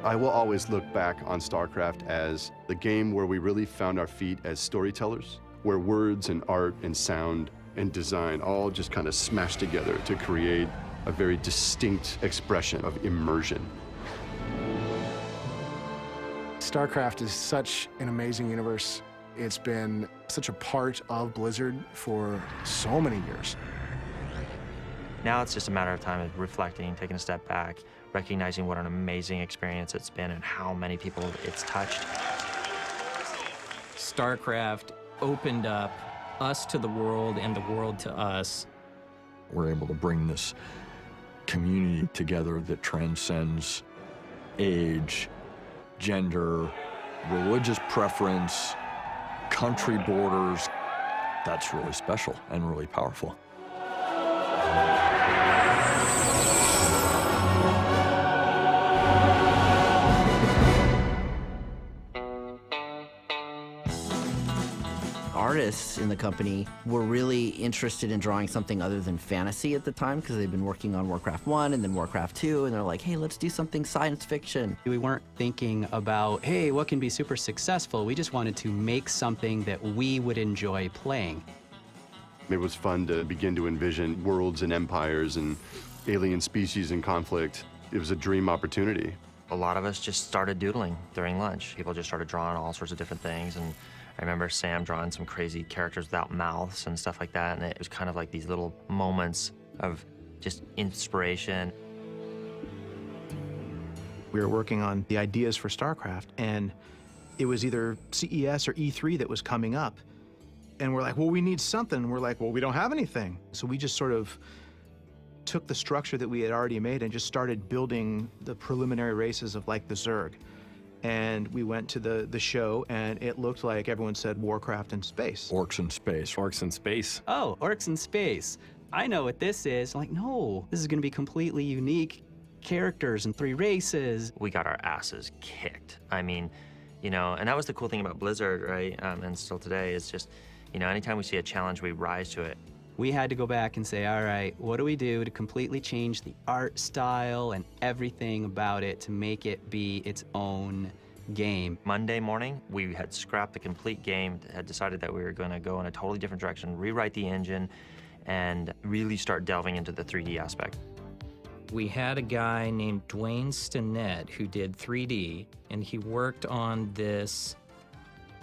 I will always look back on Starcraft as the game where we really found our feet as storytellers, where words and art and sound and design all just kind of smashed together to create a very distinct expression of immersion. Starcraft is such an amazing universe. It's been such a part of Blizzard for so many years. Now it's just a matter of time of reflecting, taking a step back, recognizing what an amazing experience it's been and how many people it's touched. Starcraft opened up us to the world and the world to us. We're able to bring this community together that transcends age, gender, religious preference, country borders. That's really special and really powerful. Artists in the company were really interested in drawing something other than fantasy at the time because they'd been working on Warcraft 1 and then Warcraft 2, and they're like, hey, let's do something science fiction. We weren't thinking about, hey, what can be super successful? We just wanted to make something that we would enjoy playing. It was fun to begin to envision worlds and empires and alien species in conflict. It was a dream opportunity. A lot of us just started doodling during lunch. People just started drawing all sorts of different things, and I remember Sam drawing some crazy characters without mouths and stuff like that, and it was kind of like these little moments of just inspiration. We were working on the ideas for Starcraft, and it was either CES or E3 that was coming up. And we're like, well, we need something. And we're like, well, we don't have anything. So we just sort of took the structure that we had already made and just started building the preliminary races of like the Zerg. And we went to the show, and it looked like everyone said Warcraft in space. Orcs in space. Orcs in space. Oh, orcs in space. I know what this is. I'm like, no, this is going to be completely unique characters and 3 races. We got our asses kicked. I mean, you know, and that was the cool thing about Blizzard, right? And still today is just, you know, anytime we see a challenge, we rise to it. We had to go back and say, all right, what do we do to completely change the art style and everything about it to make it be its own game? Monday morning, we had scrapped the complete game, had decided that we were going to go in a totally different direction, rewrite the engine, and really start delving into the 3D aspect. We had a guy named Dwayne Stinnett who did 3D, and he worked on this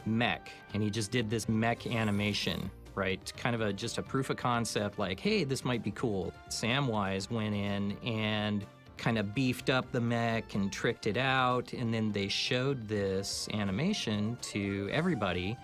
mech, and he just did this mech animation, right? Kind of just a proof of concept, like, hey, this might be cool. Samwise went in and kind of beefed up the mech and tricked it out, and then they showed this animation to everybody,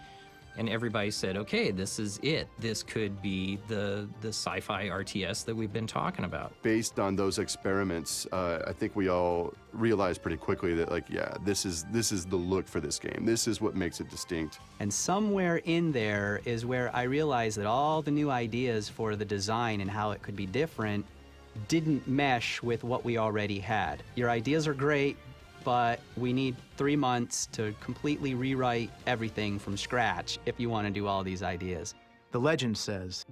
and everybody said, okay, this is it. This could be the sci-fi RTS that we've been talking about. Based on those experiments, I think we all realized pretty quickly that, like, yeah, this is the look for this game. This is what makes it distinct. And somewhere in there is where I realized that all the new ideas for the design and how it could be different didn't mesh with what we already had. Your ideas are great, but we need 3 months to completely rewrite everything from scratch if you want to do all these ideas. The legend says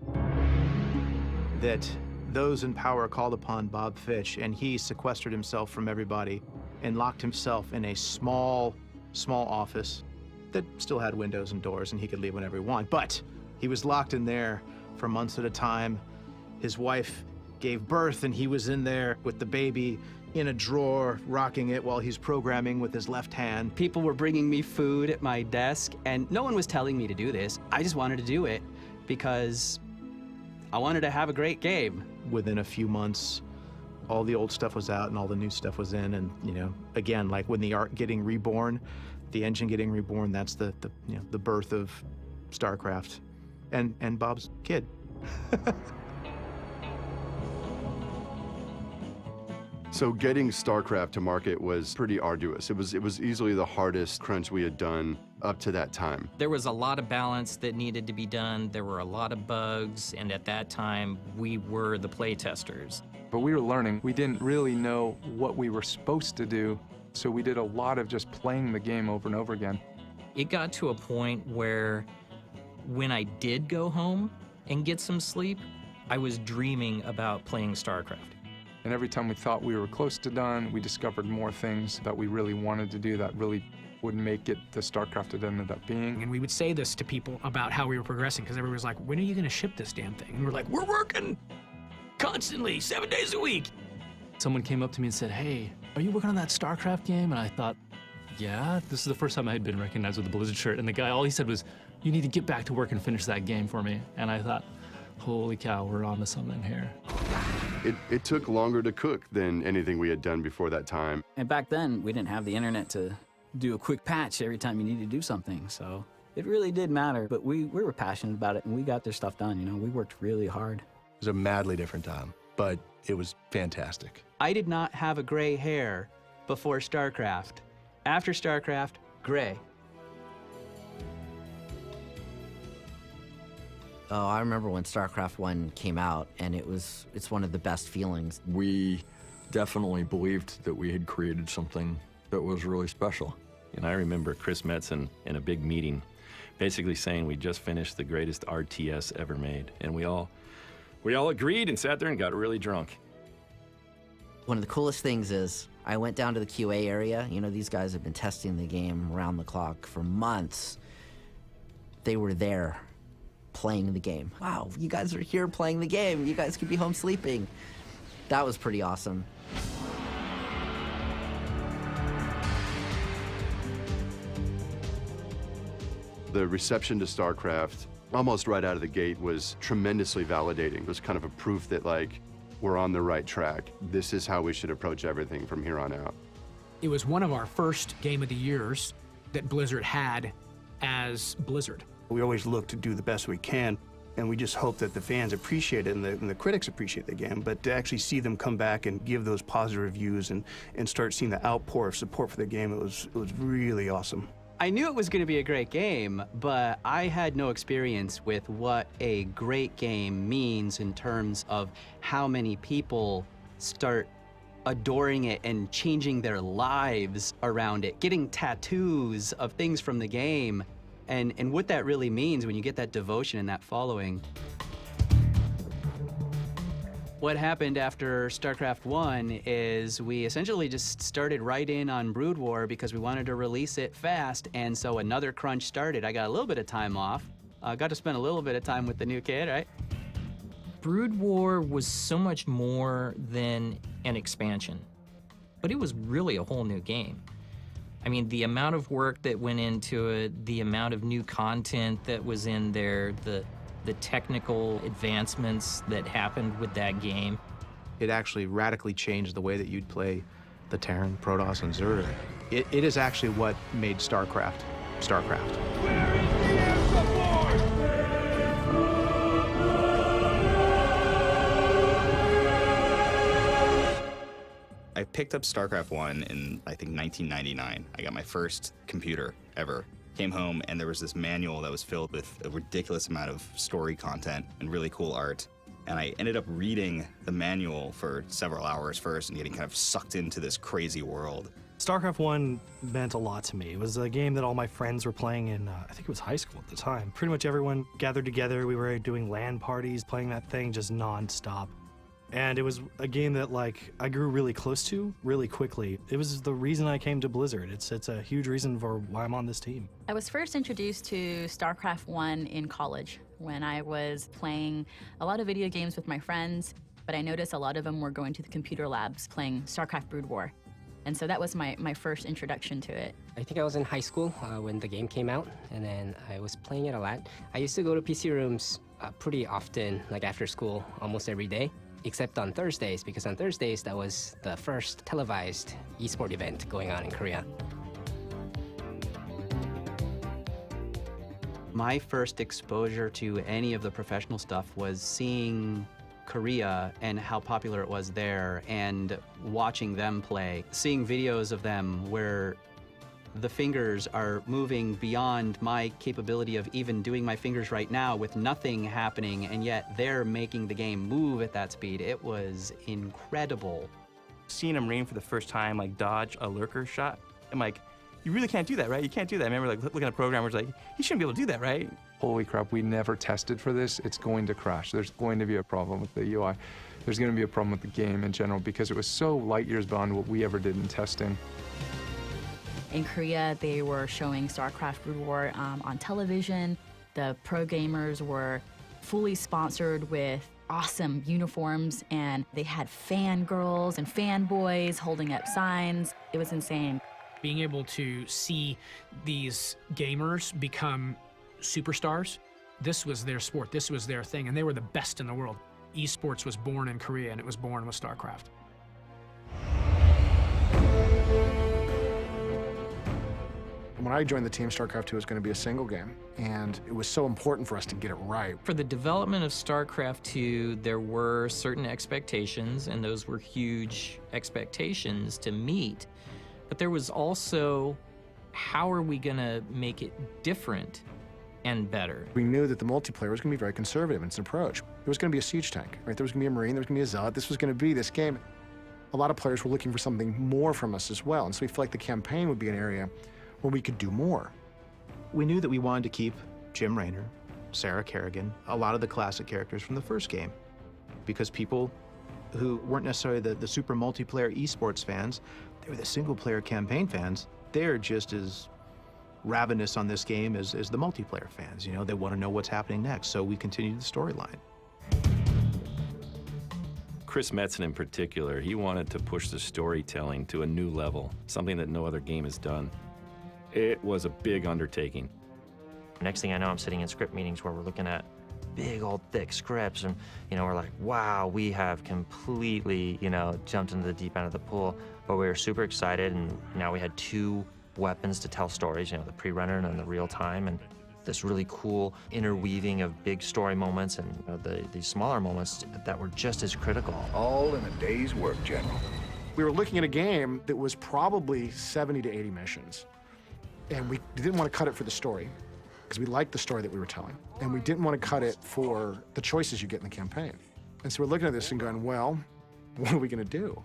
that those in power called upon Bob Fitch, and he sequestered himself from everybody and locked himself in a small office that still had windows and doors, and he could leave whenever he wanted. But he was locked in there for months at a time. His wife gave birth, and he was in there with the baby in a drawer, rocking it while he's programming with his left hand. People were bringing me food at my desk, and no one was telling me to do this. I just wanted to do it because I wanted to have a great game. Within a few months, all the old stuff was out and all the new stuff was in, and, you know, again, like when the art getting reborn, the engine getting reborn, that's the birth of Starcraft and Bob's kid. So getting Starcraft to market was pretty arduous. It was easily the hardest crunch we had done up to that time. There was a lot of balance that needed to be done. There were a lot of bugs, and at that time, we were the play testers. But we were learning. We didn't really know what we were supposed to do, so we did a lot of just playing the game over and over again. It got to a point where when I did go home and get some sleep, I was dreaming about playing Starcraft. And every time we thought we were close to done, we discovered more things that we really wanted to do that really would make it the Starcraft it ended up being. And we would say this to people about how we were progressing, because everybody was like, when are you gonna ship this damn thing? And we're like, we're working constantly, 7 days a week. Someone came up to me and said, hey, are you working on that Starcraft game? And I thought, yeah, this is the first time I had been recognized with a Blizzard shirt. And the guy, all he said was, you need to get back to work and finish that game for me. And I thought, holy cow, we're on to something here. It took longer to cook than anything we had done before that time. And back then, we didn't have the internet to do a quick patch every time you needed to do something. So it really did matter, but we were passionate about it and we got their stuff done. You know, we worked really hard. It was a madly different time, but it was fantastic. I did not have a gray hair before StarCraft. After StarCraft, gray. Oh, I remember when StarCraft 1 came out, and it's one of the best feelings. We definitely believed that we had created something that was really special. And I remember Chris Metzen in a big meeting basically saying we just finished the greatest RTS ever made. And we all agreed and sat there and got really drunk. One of the coolest things is I went down to the QA area. You know, these guys have been testing the game around the clock for months. They were there playing the game. Wow, you guys are here playing the game. You guys could be home sleeping. That was pretty awesome. The reception to StarCraft, almost right out of the gate, was tremendously validating. It was kind of a proof that, like, we're on the right track. This is how we should approach everything from here on out. It was one of our first Game of the Years that Blizzard had as Blizzard. We always look to do the best we can, and we just hope that the fans appreciate it and the critics appreciate the game. But to actually see them come back and give those positive reviews and start seeing the outpour of support for the game, it was really awesome. I knew it was going to be a great game, but I had no experience with what a great game means in terms of how many people start adoring it and changing their lives around it, getting tattoos of things from the game, and what that really means when you get that devotion and that following. What happened after StarCraft 1 is we essentially just started right in on Brood War because we wanted to release it fast, and so another crunch started. I got a little bit of time off. Got to spend a little bit of time with the new kid, right? Brood War was so much more than an expansion, but it was really a whole new game. I mean, the amount of work that went into it, the amount of new content that was in there, the technical advancements that happened with that game. It actually radically changed the way that you'd play the Terran, Protoss, and Zerg. It is actually what made StarCraft, StarCraft. I picked up StarCraft 1 in, I think, 1999. I got my first computer ever. Came home and there was this manual that was filled with a ridiculous amount of story content and really cool art. And I ended up reading the manual for several hours first and getting kind of sucked into this crazy world. StarCraft 1 meant a lot to me. It was a game that all my friends were playing in, I think it was high school at the time. Pretty much everyone gathered together. We were doing LAN parties, playing that thing just non-stop. And it was a game that, like, I grew really close to really quickly. It was the reason I came to Blizzard. It's a huge reason for why I'm on this team. I was first introduced to StarCraft 1 in college when I was playing a lot of video games with my friends, but I noticed a lot of them were going to the computer labs playing StarCraft Brood War. And so that was my first introduction to it. I think I was in high school when the game came out, and then I was playing it a lot. I used to go to PC rooms pretty often, like after school, almost every day. Except on Thursdays, because on Thursdays, that was the first televised esport event going on in Korea. My first exposure to any of the professional stuff was seeing Korea and how popular it was there and watching them play, seeing videos of them where the fingers are moving beyond my capability of even doing my fingers right now with nothing happening, and yet they're making the game move at that speed. It was incredible. Seeing him Rain for the first time, like dodge a lurker shot, I'm like, you really can't do that, right? You can't do that. I remember like looking at programmers like, you shouldn't be able to do that, right? Holy crap, we never tested for this. It's going to crash. There's going to be a problem with the UI. There's going to be a problem with the game in general because it was so light years beyond what we ever did in testing. In Korea, they were showing Starcraft Brood War on television. The pro gamers were fully sponsored with awesome uniforms, and they had fangirls and fanboys holding up signs. It was insane. Being able to see these gamers become superstars, this was their sport, this was their thing, and they were the best in the world. Esports was born in Korea, and it was born with Starcraft. When I joined the team, Starcraft 2 was going to be a single game, and it was so important for us to get it right. For the development of Starcraft 2, there were certain expectations, and those were huge expectations to meet. But there was also, how are we going to make it different and better? We knew that the multiplayer was going to be very conservative in its approach. There was going to be a siege tank, right? There was going to be a Marine, there was going to be a Zealot. This was going to be this game. A lot of players were looking for something more from us as well, and so we felt like the campaign would be an area where we could do more. We knew that we wanted to keep Jim Raynor, Sarah Kerrigan, a lot of the classic characters from the first game, because people who weren't necessarily the super multiplayer esports fans, they were the single-player campaign fans. They're just as ravenous on this game as the multiplayer fans. You know, they want to know what's happening next, so we continued the storyline. Chris Metzen in particular, he wanted to push the storytelling to a new level, something that no other game has done. It was a big undertaking. Next thing I know, I'm sitting in script meetings where we're looking at big old thick scripts, and we're like, wow, we have completely jumped into the deep end of the pool. But we were super excited, and now we had 2 weapons to tell stories, the pre-rendered and the real time, and this really cool interweaving of big story moments and these smaller moments that were just as critical. All in a day's work, General. We were looking at a game that was probably 70 to 80 missions. And we didn't want to cut it for the story, because we liked the story that we were telling. And we didn't want to cut it for the choices you get in the campaign. And so we're looking at this and going, well, what are we going to do?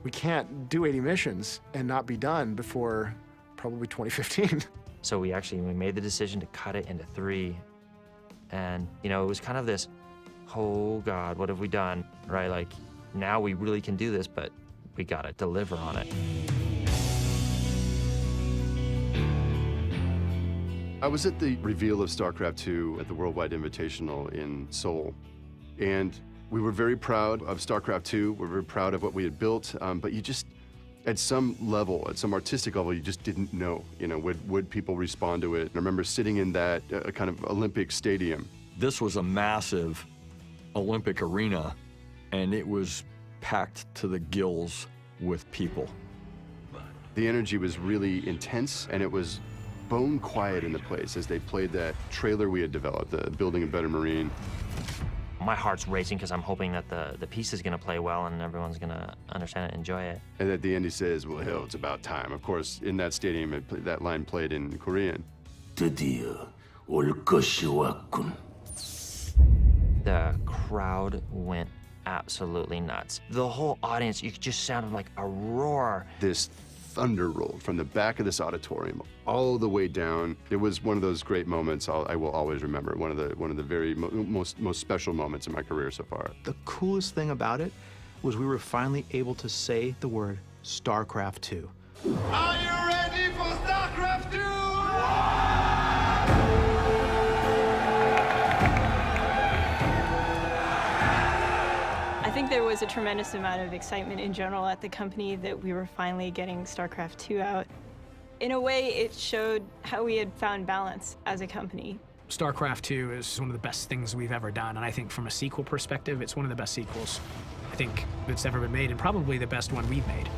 We can't do 80 missions and not be done before probably 2015. So we made the decision to cut it into 3. And, it was kind of this, oh God, what have we done, right? Like, now we really can do this, but we got to deliver on it. I was at the reveal of StarCraft 2 at the Worldwide Invitational in Seoul, and we were very proud of StarCraft 2. We're very proud of what we had built, but you just, at some level, at some artistic level, you just didn't know, would people respond to it? I remember sitting in that kind of Olympic stadium. This was a massive Olympic arena, and it was packed to the gills with people. The energy was really intense, and it was bone quiet in the place as they played that trailer we had developed, the Building a Better Marine. My heart's racing because I'm hoping that the piece is going to play well and everyone's going to understand it and enjoy it. And at the end he says, well, hell, it's about time. Of course, in that stadium, that line played in Korean. 드디어 올 것이 왔군. The crowd went absolutely nuts. The whole audience, you just sounded like a roar. This thunder rolled from the back of this auditorium all the way down. It was one of those great moments I will always remember. One of the very most special moments in my career so far. The coolest thing about it was we were finally able to say the word StarCraft 2. Are you ready for StarCraft 2? I think there was a tremendous amount of excitement in general at the company that we were finally getting StarCraft 2 out. In a way, it showed how we had found balance as a company. StarCraft 2 is one of the best things we've ever done, and I think from a sequel perspective, it's one of the best sequels I think that's ever been made, and probably the best one we've made.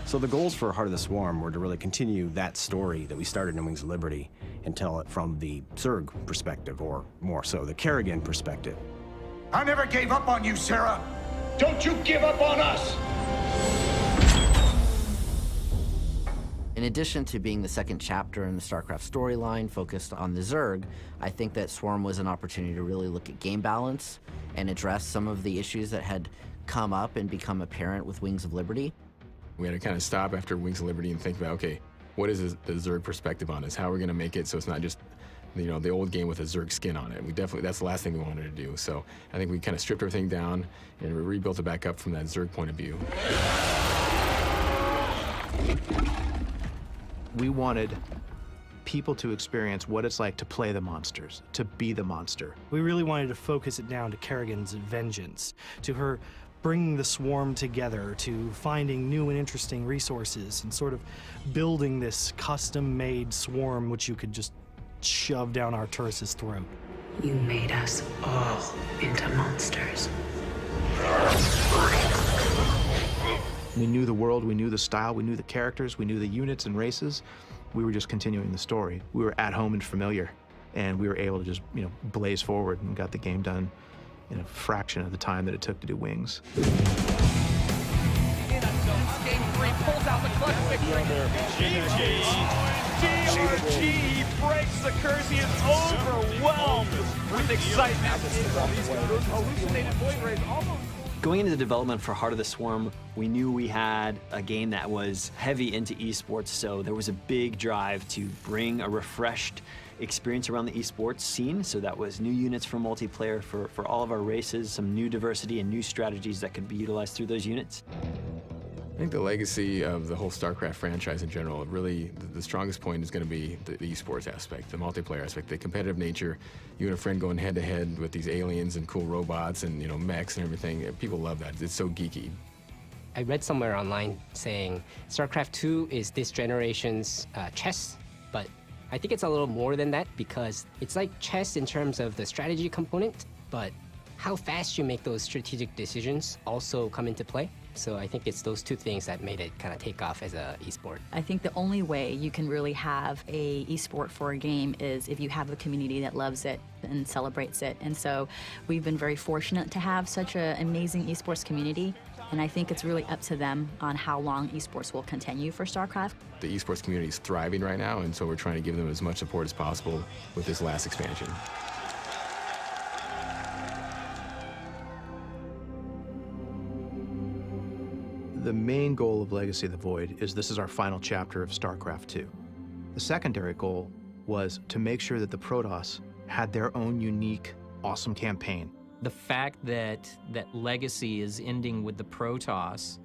So the goals for Heart of the Swarm were to really continue that story that we started in Wings of Liberty and tell it from the Zerg perspective, or more so, the Kerrigan perspective. I never gave up on you, Sarah. Don't you give up on us. In addition to being the second chapter in the Starcraft storyline focused on the Zerg, I think that Swarm was an opportunity to really look at game balance and address some of the issues that had come up and become apparent with Wings of Liberty. We had to kind of stop after Wings of Liberty and think about, okay, what is the Zerg perspective on this? How are we going to make it so it's not just, the old game with a Zerg skin on it? That's the last thing we wanted to do. So I think we kind of stripped everything down and we rebuilt it back up from that Zerg point of view. We wanted people to experience what it's like to play the monsters, to be the monster. We really wanted to focus it down to Kerrigan's vengeance, to her bringing the swarm together, to finding new and interesting resources, and sort of building this custom-made swarm which you could just shove down Arturus' throat. You made us all into monsters. We knew the world, we knew the style, we knew the characters, we knew the units and races. We were just continuing the story. We were at home and familiar, and we were able to just, blaze forward and got the game done in a fraction of the time that it took to do Wings. Game 3 pulls out the clutch victory. DRG breaks the curse. He is overwhelmed with excitement. Those hallucinated voice rays almost. Going into the development for Heart of the Swarm, we knew we had a game that was heavy into esports, so there was a big drive to bring a refreshed experience around the esports scene. So that was new units for multiplayer for all of our races, some new diversity and new strategies that could be utilized through those units. I think the legacy of the whole StarCraft franchise in general, really, the strongest point is going to be the esports aspect, the multiplayer aspect, the competitive nature. You and a friend going head-to-head with these aliens and cool robots and, mechs and everything. People love that. It's so geeky. I read somewhere online saying StarCraft 2 is this generation's chess, but I think it's a little more than that because it's like chess in terms of the strategy component, but how fast you make those strategic decisions also come into play. So I think it's those two things that made it kind of take off as a esport. I think the only way you can really have a esport for a game is if you have a community that loves it and celebrates it. And so we've been very fortunate to have such an amazing esports community. And I think it's really up to them on how long esports will continue for StarCraft. The esports community is thriving right now, and so we're trying to give them as much support as possible with this last expansion. The main goal of Legacy of the Void is this is our final chapter of StarCraft 2. The secondary goal was to make sure that the Protoss had their own unique, awesome campaign. The fact that Legacy is ending with the Protoss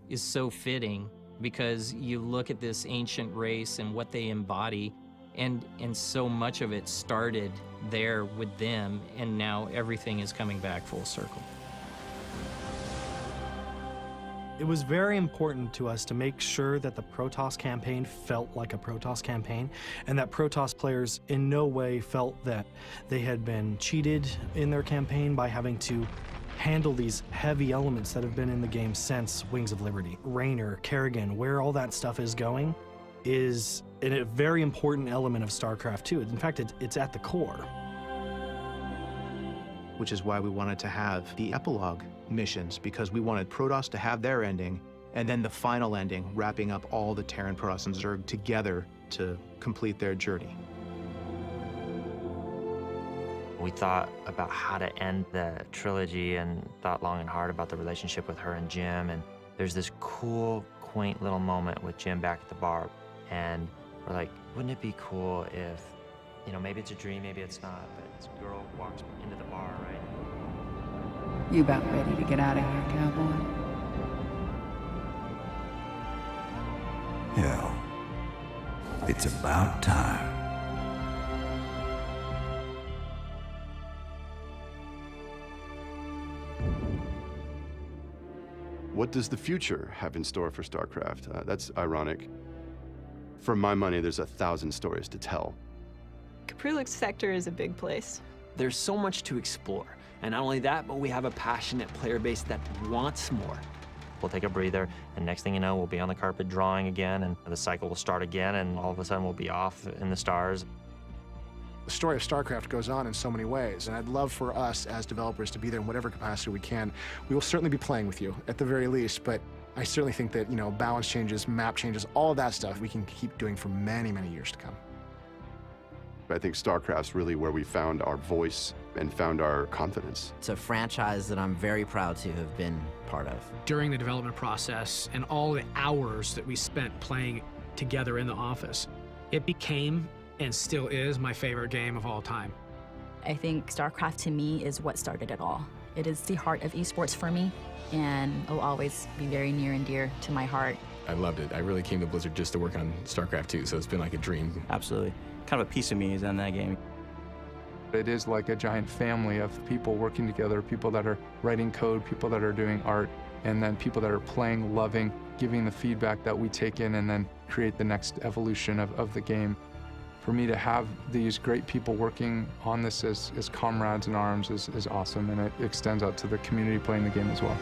is so fitting because you look at this ancient race and what they embody, and so much of it started there with them, and now everything is coming back full circle. It was very important to us to make sure that the Protoss campaign felt like a Protoss campaign, and that Protoss players in no way felt that they had been cheated in their campaign by having to handle these heavy elements that have been in the game since Wings of Liberty. Raynor, Kerrigan, where all that stuff is going is a very important element of StarCraft 2. In fact, it's at the core. Which is why we wanted to have the epilogue missions, because we wanted Protoss to have their ending, and then the final ending, wrapping up all the Terran, Protoss, and Zerg together to complete their journey. We thought about how to end the trilogy and thought long and hard about the relationship with her and Jim, and there's this cool, quaint little moment with Jim back at the bar, and we're like, wouldn't it be cool if, maybe it's a dream, maybe it's not, but this girl walks into the bar, right? You about ready to get out of here, cowboy? Hell, it's about time. What does the future have in store for StarCraft? That's ironic. For my money, there's 1,000 stories to tell. Kapriluk's sector is a big place. There's so much to explore. And not only that, but we have a passionate player base that wants more. We'll take a breather, and next thing you know, we'll be on the carpet drawing again, and the cycle will start again, and all of a sudden we'll be off in the stars. The story of StarCraft goes on in so many ways, and I'd love for us as developers to be there in whatever capacity we can. We will certainly be playing with you, at the very least, but I certainly think that, balance changes, map changes, all of that stuff we can keep doing for many, many years to come. I think StarCraft's really where we found our voice and found our confidence. It's a franchise that I'm very proud to have been part of. During the development process and all the hours that we spent playing together in the office, it became and still is my favorite game of all time. I think StarCraft to me is what started it all. It is the heart of esports for me, and it'll always be very near and dear to my heart. I loved it. I really came to Blizzard just to work on StarCraft 2, so it's been like a dream. Absolutely. Kind of a piece of me is in that game. It is like a giant family of people working together, people that are writing code, people that are doing art, and then people that are playing, loving, giving the feedback that we take in and then create the next evolution of the game. For me to have these great people working on this as comrades in arms is awesome, and it extends out to the community playing the game as well.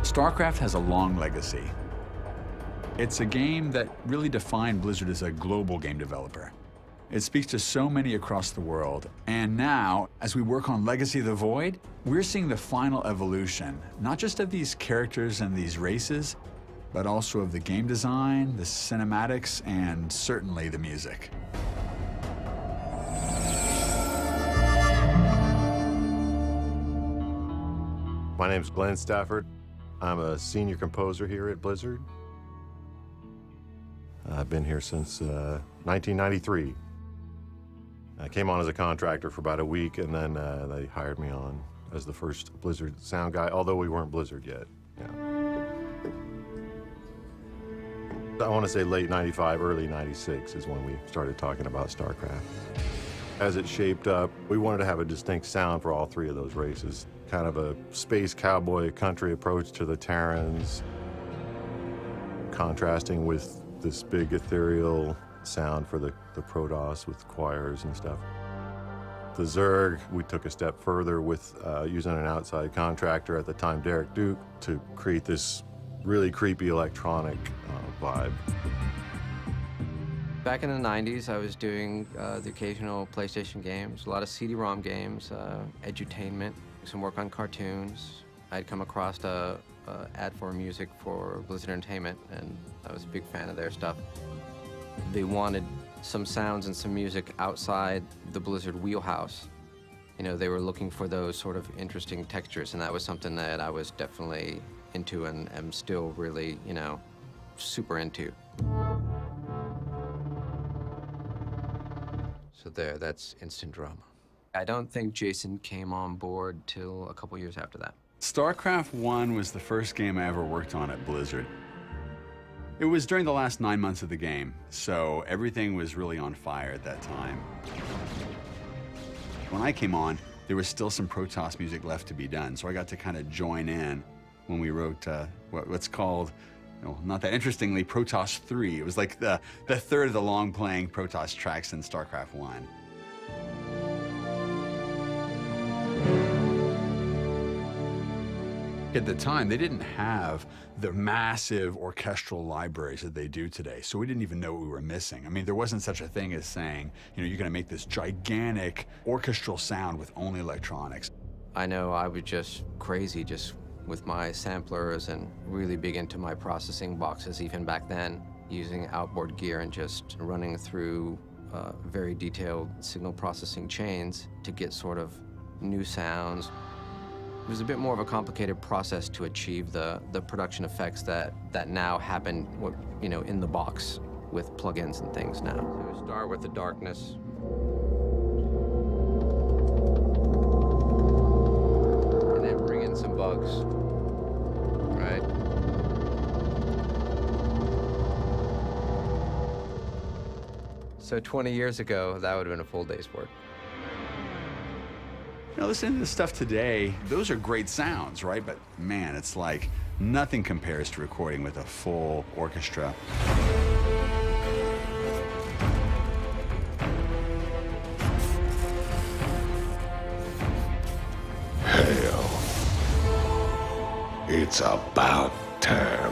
StarCraft has a long legacy. It's a game that really defined Blizzard as a global game developer. It speaks to so many across the world. And now, as we work on Legacy of the Void, we're seeing the final evolution, not just of these characters and these races, but also of the game design, the cinematics, and certainly the music. My name's Glenn Stafford. I'm a senior composer here at Blizzard. I've been here since 1993. I came on as a contractor for about a week, and then they hired me on as the first Blizzard sound guy, although we weren't Blizzard yet. Yeah. I want to say late 95, early 96 is when we started talking about StarCraft. As it shaped up, we wanted to have a distinct sound for all three of those races. Kind of a space cowboy country approach to the Terrans, contrasting with this big ethereal sound for the Protoss with choirs and stuff. The Zerg, we took a step further with using an outside contractor, at the time Derek Duke, to create this really creepy electronic vibe. Back in the 90s, I was doing the occasional PlayStation games, a lot of CD-ROM games, edutainment, some work on cartoons. I'd come across a ad for music for Blizzard Entertainment, and I was a big fan of their stuff. They wanted some sounds and some music outside the Blizzard wheelhouse. You know, they were looking for those sort of interesting textures, and that was something that I was definitely into and am still really, super into. So there, that's instant drama. I don't think Jason came on board till a couple years after that. StarCraft 1 was the first game I ever worked on at Blizzard. It was during the last 9 months of the game, so everything was really on fire at that time. When I came on, there was still some Protoss music left to be done, so I got to kind of join in when we wrote what's called, not that interestingly, Protoss 3. It was like the third of the long-playing Protoss tracks in StarCraft 1. At the time, they didn't have the massive orchestral libraries that they do today, so we didn't even know what we were missing. I mean, there wasn't such a thing as saying, you're going to make this gigantic orchestral sound with only electronics. I know I was just crazy just with my samplers and really big into my processing boxes even back then, using outboard gear and just running through very detailed signal processing chains to get sort of new sounds. It was a bit more of a complicated process to achieve the production effects that now happen, in the box with plugins and things now. So we start with the darkness. And then bring in some bugs, right? So 20 years ago, that would have been a full day's work. Listening to this stuff today, those are great sounds, right? But man, it's like nothing compares to recording with a full orchestra. It's about time.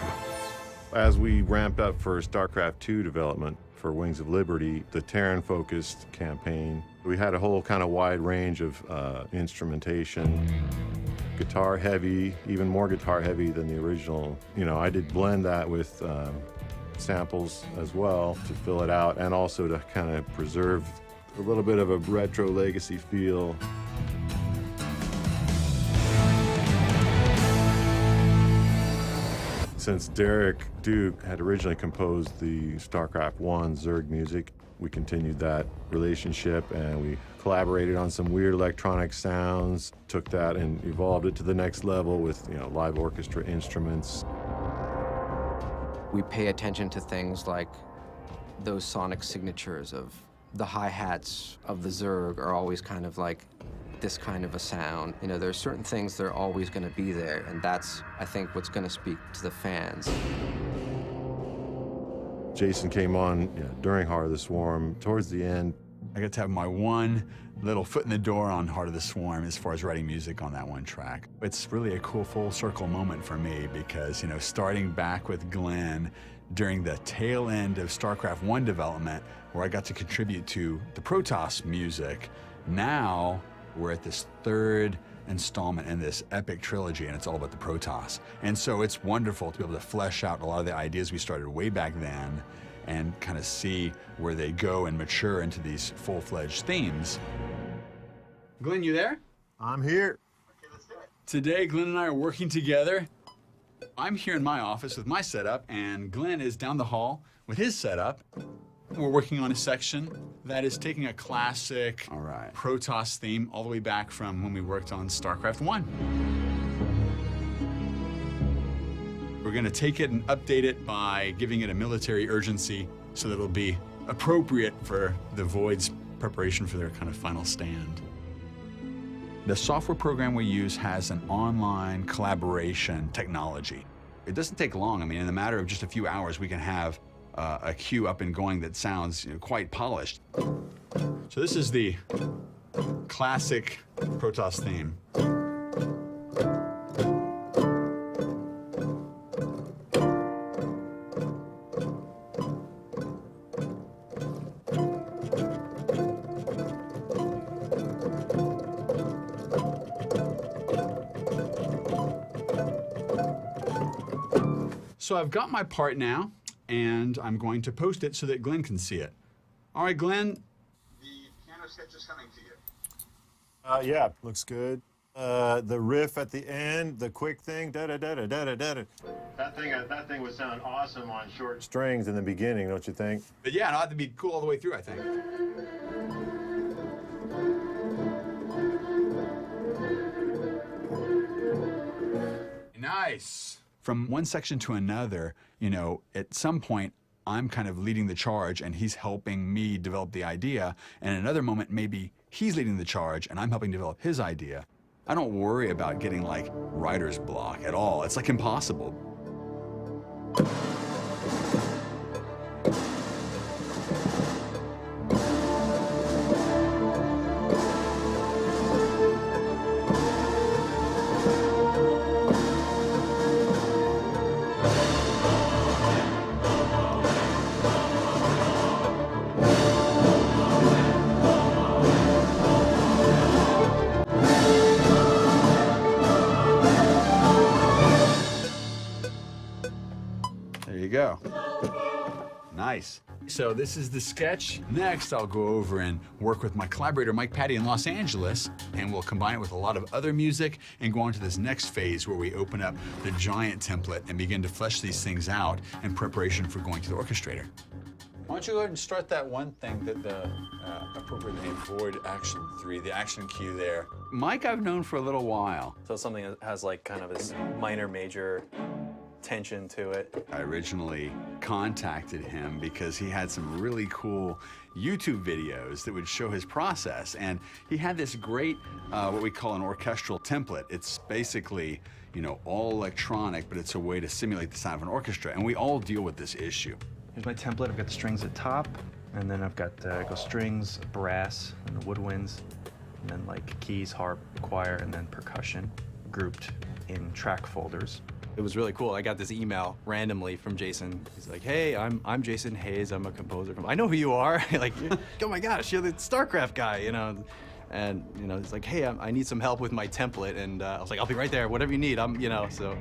As we ramped up for Starcraft 2 development for Wings of Liberty, the Terran-focused campaign, we had a whole kind of wide range of instrumentation, guitar heavy, even more guitar heavy than the original. You know, I did blend that with samples as well to fill it out, and also to kind of preserve a little bit of a retro legacy feel. Since Derek Duke had originally composed the Starcraft 1 Zerg music, we continued that relationship and we collaborated on some weird electronic sounds, took that and evolved it to the next level with, you know, live orchestra instruments. We pay attention to things like those sonic signatures of the hi-hats of the Zerg are always kind of like this kind of a sound. You know, there's certain things that are always going to be there, and that's, I think, what's going to speak to the fans. Jason came on during Heart of the Swarm. Towards the end, I got to have my one little foot in the door on Heart of the Swarm as far as writing music on that one track. It's really a cool full circle moment for me because, you know, starting back with Glenn during the tail end of StarCraft 1 development, where I got to contribute to the Protoss music, now we're at this third installment in this epic trilogy, and it's all about the Protoss. And so it's wonderful to be able to flesh out a lot of the ideas we started way back then and kind of see where they go and mature into these full-fledged themes. Glenn, you there? I'm here. Today, Glenn and I are working together. I'm here in my office with my setup, and Glenn is down the hall with his setup. We're working on a section that is taking a classic Protoss theme all the way back from when we worked on StarCraft 1. We're going to take it and update it by giving it a military urgency so that it'll be appropriate for the Void's preparation for their kind of final stand. The software program we use has an online collaboration technology. It doesn't take long. I mean, in a matter of just a few hours, we can have a queue up and going that sounds, you know, quite polished. So this is the classic Protoss theme. So I've got my part now, and I'm going to post it so that Glenn can see it. All right, Glenn. The piano sketch is coming to you. Yeah, looks good. The riff at the end, the quick thing, da-da-da-da-da-da-da. That thing would sound awesome on short strings in the beginning, don't you think? But yeah, it'll have to be cool all the way through, I think. Nice. From one section to another, you know, at some point, I'm kind of leading the charge and he's helping me develop the idea. And at another moment, maybe he's leading the charge and I'm helping develop his idea. I don't worry about getting like writer's block at all. It's like impossible. Go. Nice. So this is the sketch. Next, I'll go over and work with my collaborator, Mike Patty, in Los Angeles, and we'll combine it with a lot of other music and go on to this next phase where we open up the giant template and begin to flesh these things out in preparation for going to the orchestrator. Why don't you go ahead and start that one thing, that the appropriate name, Void Action 3, the action cue there. Mike I've known for a little while. So something that has like kind of this minor, major tension to it. I originally contacted him because he had some really cool YouTube videos that would show his process, and he had this great, what we call an orchestral template. It's basically, you know, all electronic, but it's a way to simulate the sound of an orchestra, and we all deal with this issue. Here's my template. I've got the strings at top, and then I've got strings, brass, and the woodwinds, and then like keys, harp, choir, and then percussion. grouped in track folders. It was really cool. I got this email randomly from Jason. He's like, "Hey, I'm Jason Hayes. I'm a composer from. I know who you are. Like, oh my gosh, you're the Starcraft guy, you know." And you know, he's like, "Hey, I need some help with my template." And I was like, "I'll be right there. Whatever you need. You know." So.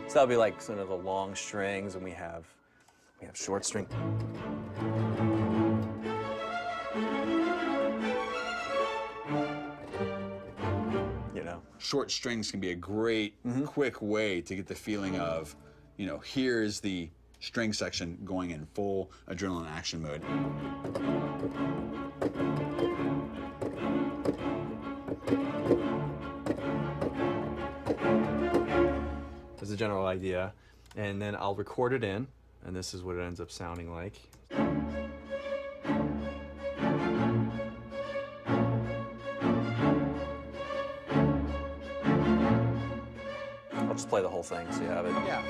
So that'll be like some of the long strings, and we have short string. You know, short strings can be a great, quick way to get the feeling of, you know, here's the string section going in full adrenaline action mode. As a general idea, and then I'll record it in, and this is what it ends up sounding like. I'll just play the whole thing so you have it. Yeah.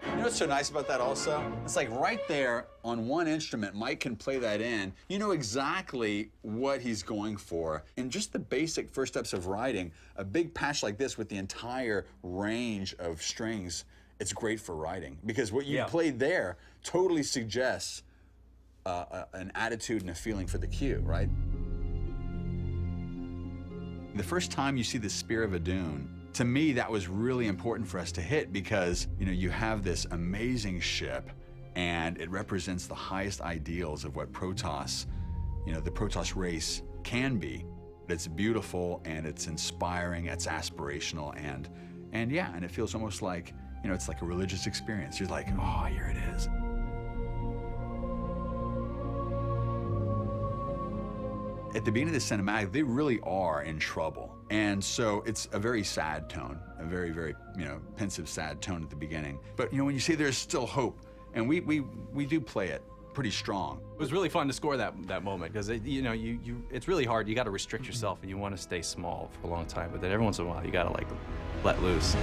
You know what's so nice about that also? It's like right there on one instrument, Mike can play that in. You know exactly what he's going for. And just the basic first steps of writing, a big patch like this with the entire range of strings, it's great for writing. Because what you played there totally suggests an attitude and a feeling for the cue, right? The first time you see the Spear of Adun, to me, that was really important for us to hit because, you know, you have this amazing ship and it represents the highest ideals of what Protoss, you know, the Protoss race can be. It's beautiful and it's inspiring, it's aspirational, and yeah, and it feels almost like, you know, it's like a religious experience. You're like, oh, here it is. At the beginning of the cinematic, they really are in trouble. And so it's a very sad tone, a very, very, you know, pensive, sad tone at the beginning. But, you know, when you see there's still hope, and we do play it pretty strong. It was really fun to score that moment because, you know, it's really hard. You got to restrict yourself and you want to stay small for a long time. But then every once in a while, you got to, like, let loose.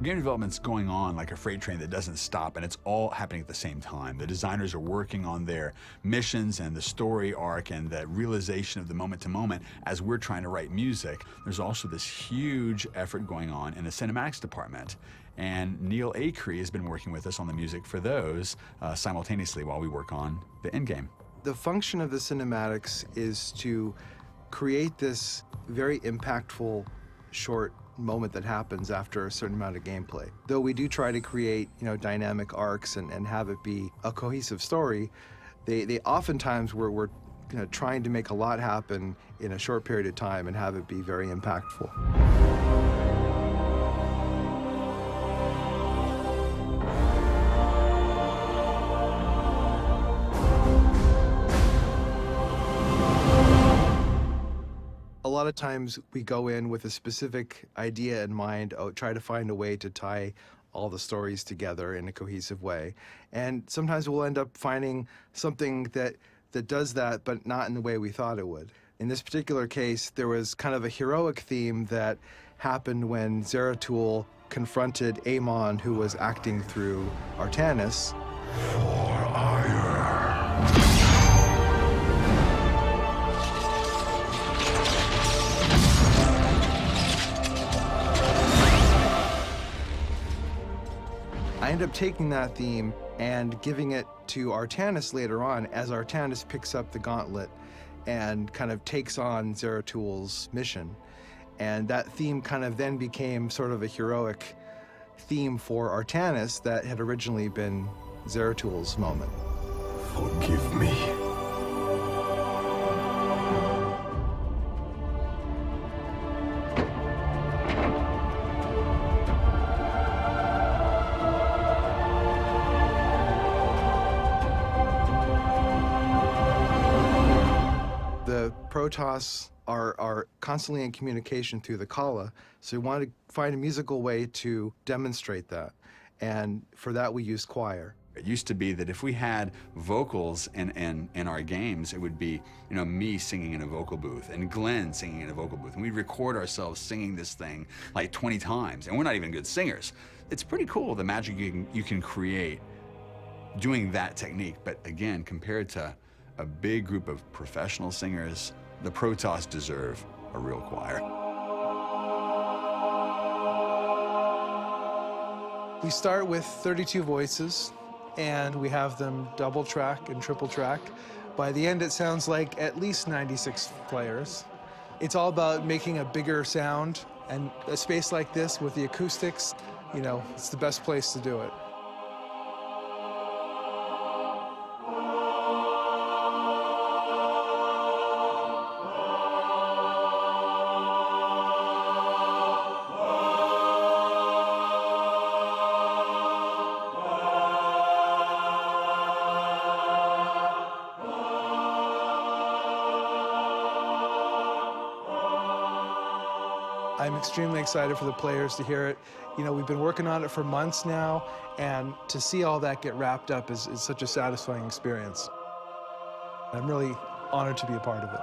Game development's going on like a freight train that doesn't stop, and it's all happening at the same time. The designers are working on their missions and the story arc and the realization of the moment to moment as we're trying to write music. There's also this huge effort going on in the cinematics department. And Neil Acree has been working with us on the music for those simultaneously while we work on the endgame. The function of the cinematics is to create this very impactful short moment that happens after a certain amount of gameplay. Though we do try to create, you know, dynamic arcs and have it be a cohesive story, they oftentimes we're you know, trying to make a lot happen in a short period of time and have it be very impactful. A lot of times we go in with a specific idea in mind, try to find a way to tie all the stories together in a cohesive way. And sometimes we'll end up finding something that does that, but not in the way we thought it would. In this particular case, there was kind of a heroic theme that happened when Zeratul confronted Amon, who was acting through Artanis. For ire. I end up taking that theme and giving it to Artanis later on as Artanis picks up the gauntlet and kind of takes on Zeratul's mission. And that theme kind of then became sort of a heroic theme for Artanis that had originally been Zeratul's moment. Forgive me. Protoss are constantly in communication through the Kala, so we wanted to find a musical way to demonstrate that. And for that, we used choir. It used to be that if we had vocals in our games, it would be, you know, me singing in a vocal booth and Glenn singing in a vocal booth. And we'd record ourselves singing this thing like 20 times, and we're not even good singers. It's pretty cool, the magic you can create doing that technique. But again, compared to a big group of professional singers, the Protoss deserve a real choir. We start with 32 voices, and we have them double track and triple track. By the end, it sounds like at least 96 players. It's all about making a bigger sound, and a space like this with the acoustics, you know, it's the best place to do it. I'm extremely excited for the players to hear it. You know, we've been working on it for months now, and to see all that get wrapped up is such a satisfying experience. I'm really honored to be a part of it.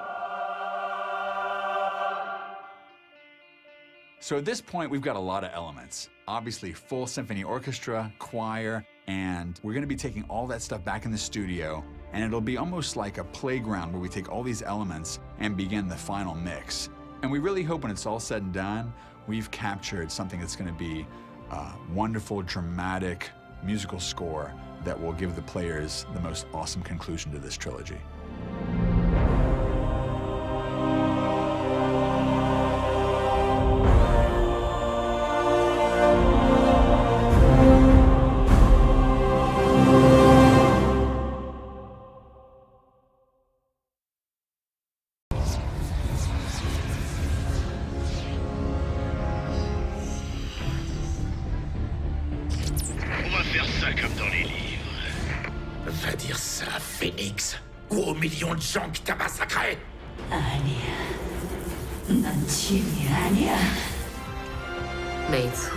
So at this point, we've got a lot of elements. Obviously, full symphony orchestra, choir, and we're gonna be taking all that stuff back in the studio, and it'll be almost like a playground where we take all these elements and begin the final mix. And we really hope when it's all said and done, we've captured something that's gonna be a wonderful, dramatic musical score that will give the players the most awesome conclusion to this trilogy. Va dire ça à Phoenix ou aux millions de gens que t'as massacrés. 아니야. 난 짐이 아니야. 没错。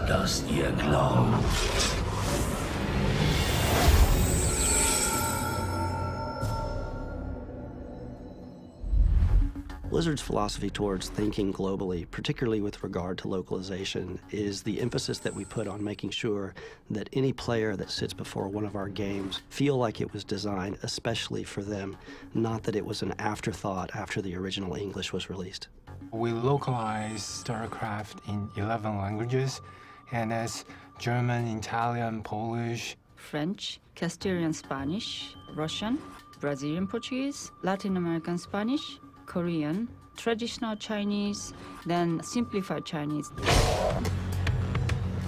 Das ihr glaubt. Blizzard's philosophy towards thinking globally, particularly with regard to localization, is the emphasis that we put on making sure that any player that sits before one of our games feel like it was designed especially for them, not that it was an afterthought after the original English was released. We localize Starcraft in 11 languages, and that's German, Italian, Polish, French, Castilian Spanish, Russian, Brazilian Portuguese, Latin American Spanish, Korean, traditional Chinese, then simplified Chinese.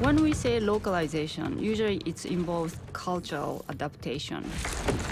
When we say localization, usually it involves cultural adaptation.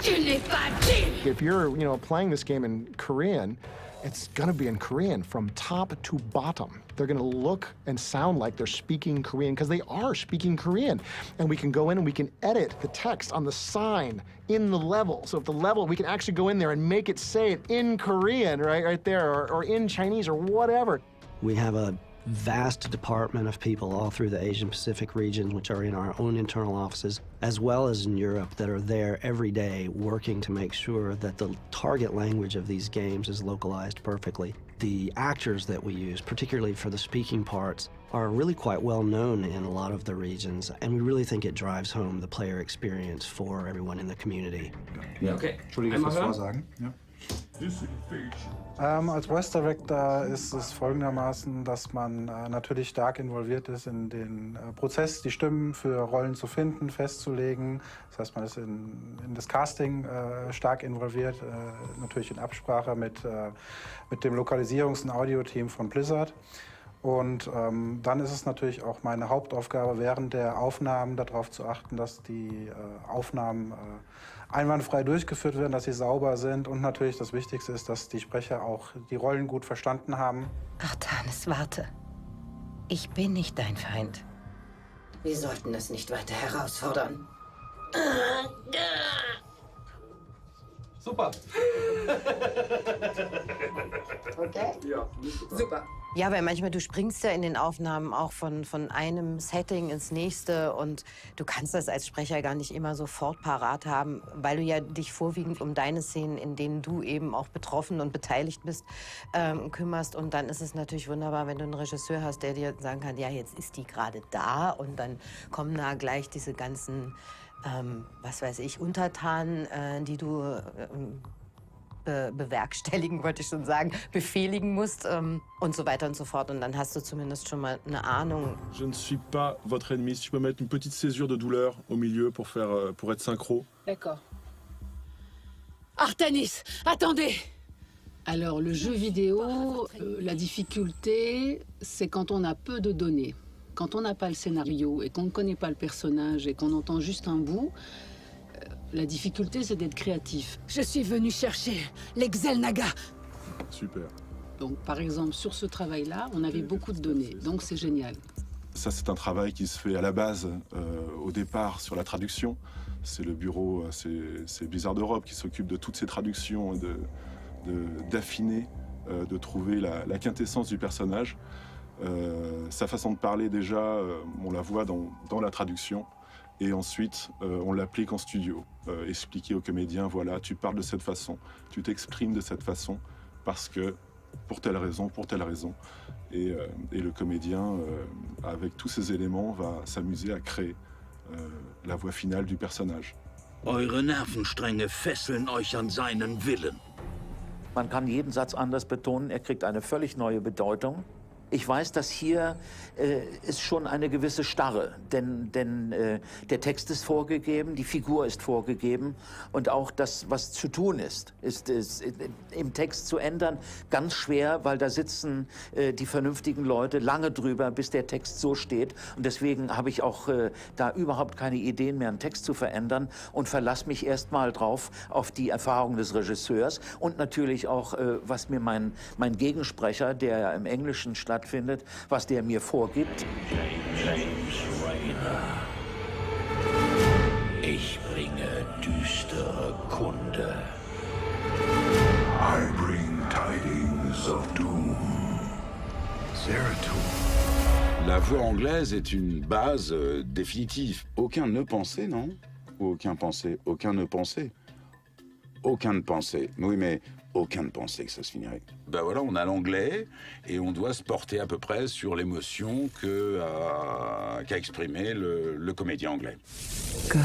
If you're, playing this game in Korean, it's gonna be in Korean from top to bottom. They're gonna look and sound like they're speaking Korean because they are speaking Korean. And we can go in and we can edit the text on the sign in the level. So if the level, we can actually go in there and make it say it in Korean, right there, or in Chinese or whatever. We have a vast department of people all through the Asian Pacific region, which are in our own internal offices, as well as in Europe, that are there every day working to make sure that the target language of these games is localized perfectly. The actors that we use, particularly for the speaking parts, are really quite well known in a lot of the regions, and we really think it drives home the player experience for everyone in the community. Ja. Okay. Entschuldige fürs Vorsagen. Ja. Als Voice Director ist es folgendermaßen, dass man natürlich stark involviert ist in den Prozess, die Stimmen für Rollen zu finden, festzulegen. Das heißt, man ist in das Casting stark involviert, natürlich in Absprache mit dem Lokalisierungs- und Audioteam von Blizzard. Und dann ist es natürlich auch meine Hauptaufgabe, während der Aufnahmen darauf zu achten, dass die Aufnahmen einwandfrei durchgeführt werden, dass sie sauber sind. Und natürlich das Wichtigste ist, dass die Sprecher auch die Rollen gut verstanden haben. Artanis, warte. Ich bin nicht dein Feind. Wir sollten es nicht weiter herausfordern. Super. Okay? Ja, Super. Ja, weil manchmal du springst ja in den Aufnahmen auch von einem Setting ins nächste und du kannst das als Sprecher gar nicht immer sofort parat haben, weil du ja dich vorwiegend um deine Szenen, in denen du eben auch betroffen und beteiligt bist, kümmerst. Und dann ist es natürlich wunderbar, wenn du einen Regisseur hast, der dir sagen kann, ja, jetzt ist die gerade da und dann kommen da gleich diese ganzen, was weiß ich, Untertanen, die du bewerkstelligen, wollte ich schon sagen, befehligen musst und so weiter und so fort. Und dann hast du zumindest schon mal eine Ahnung. Je ne suis pas votre ennemi. Si je peux mettre une petite césure de douleur au milieu pour être synchro. D'accord. Artanis, attendez! Alors, le jeu vidéo, la difficulté, c'est quand on a peu de données. Quand on n'a pas le scénario et qu'on ne connaît pas le personnage et qu'on entend juste un bout, la difficulté, c'est d'être créatif. Je suis venu chercher l'Exelnaga. Super. Donc, par exemple, sur ce travail-là, on avait beaucoup de données, donc c'est génial. Ça, c'est un travail qui se fait à la base, au départ, sur la traduction. C'est le bureau, c'est Blizzard Europe qui s'occupe de toutes ces traductions et d'affiner, de trouver la quintessence du personnage. Sa façon de parler, déjà, on la voit dans la traduction. Et ensuite, on l'applique en studio. Expliquer aux comédiens, voilà, tu parles de cette façon, tu t'exprimes de cette façon, parce que, pour telle raison. Et le comédien, avec tous ces éléments, va s'amuser à créer la voix finale du personnage. Eure Nervenstränge fesseln euch an seinen Willen. Man kann jeden Satz anders betonen, er kriegt eine völlig neue Bedeutung. Ich weiß, dass hier ist schon eine gewisse Starre, denn der Text ist vorgegeben, die Figur ist vorgegeben und auch das, was zu tun ist im Text zu ändern, ganz schwer, weil da sitzen die vernünftigen Leute lange drüber, bis der Text so steht. Und deswegen habe ich auch da überhaupt keine Ideen mehr, einen Text zu verändern und verlasse mich erst mal drauf auf die Erfahrung des Regisseurs und natürlich auch, was mir mein Gegensprecher, der ja im Englischen stattfindet, was der mir vorgibt. James Rayner. Ich bringe düstere Kunde. I bring tidings of doom. Zeratul. La voix anglaise est une base définitive. Aucun ne pensait, non? Ou aucun pensait? Aucun ne pensait. Aucun ne pensait. Oui, mais aucun ne pensait que ça se finirait. Ben voilà, on a l'anglais et on doit se porter à peu près sur l'émotion qu'a exprimé le comédien anglais. Go,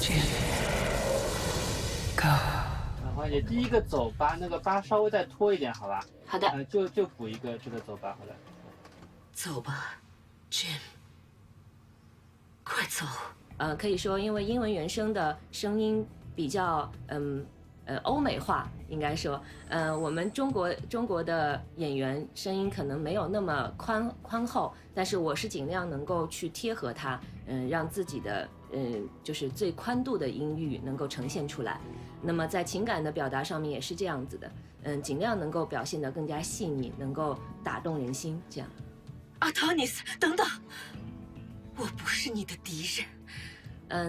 Jim. Go. 然后你第一个走把那个八稍微再拖一点，好吧？好的。就补一个这个走八回来。走吧 ，Jim。快走。可以说，因为英文原声的声音比较欧美化，应该说，我们中国的演员声音可能没有那么宽厚，但是我是尽量能够去贴合它，让自己的就是最宽度的音域能够呈现出来。那么在情感的表达上面也是这样子的，尽量能够表现得更加细腻，能够打动人心，这样。阿托尼斯，等等，我不是你的敌人。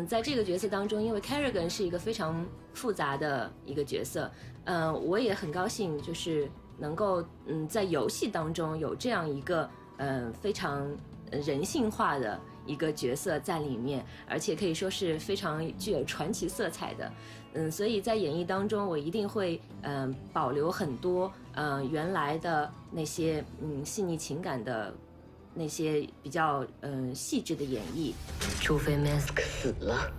在这个角色当中，因为 Kerrigan 是一个非常复杂的一个角色，我也很高兴，就是能够在游戏当中有这样一个非常人性化的一个角色在里面，而且可以说是非常具有传奇色彩的，所以在演绎当中，我一定会保留很多原来的那些细腻情感的。那些比较细致的演绎，除非 Mask 死了，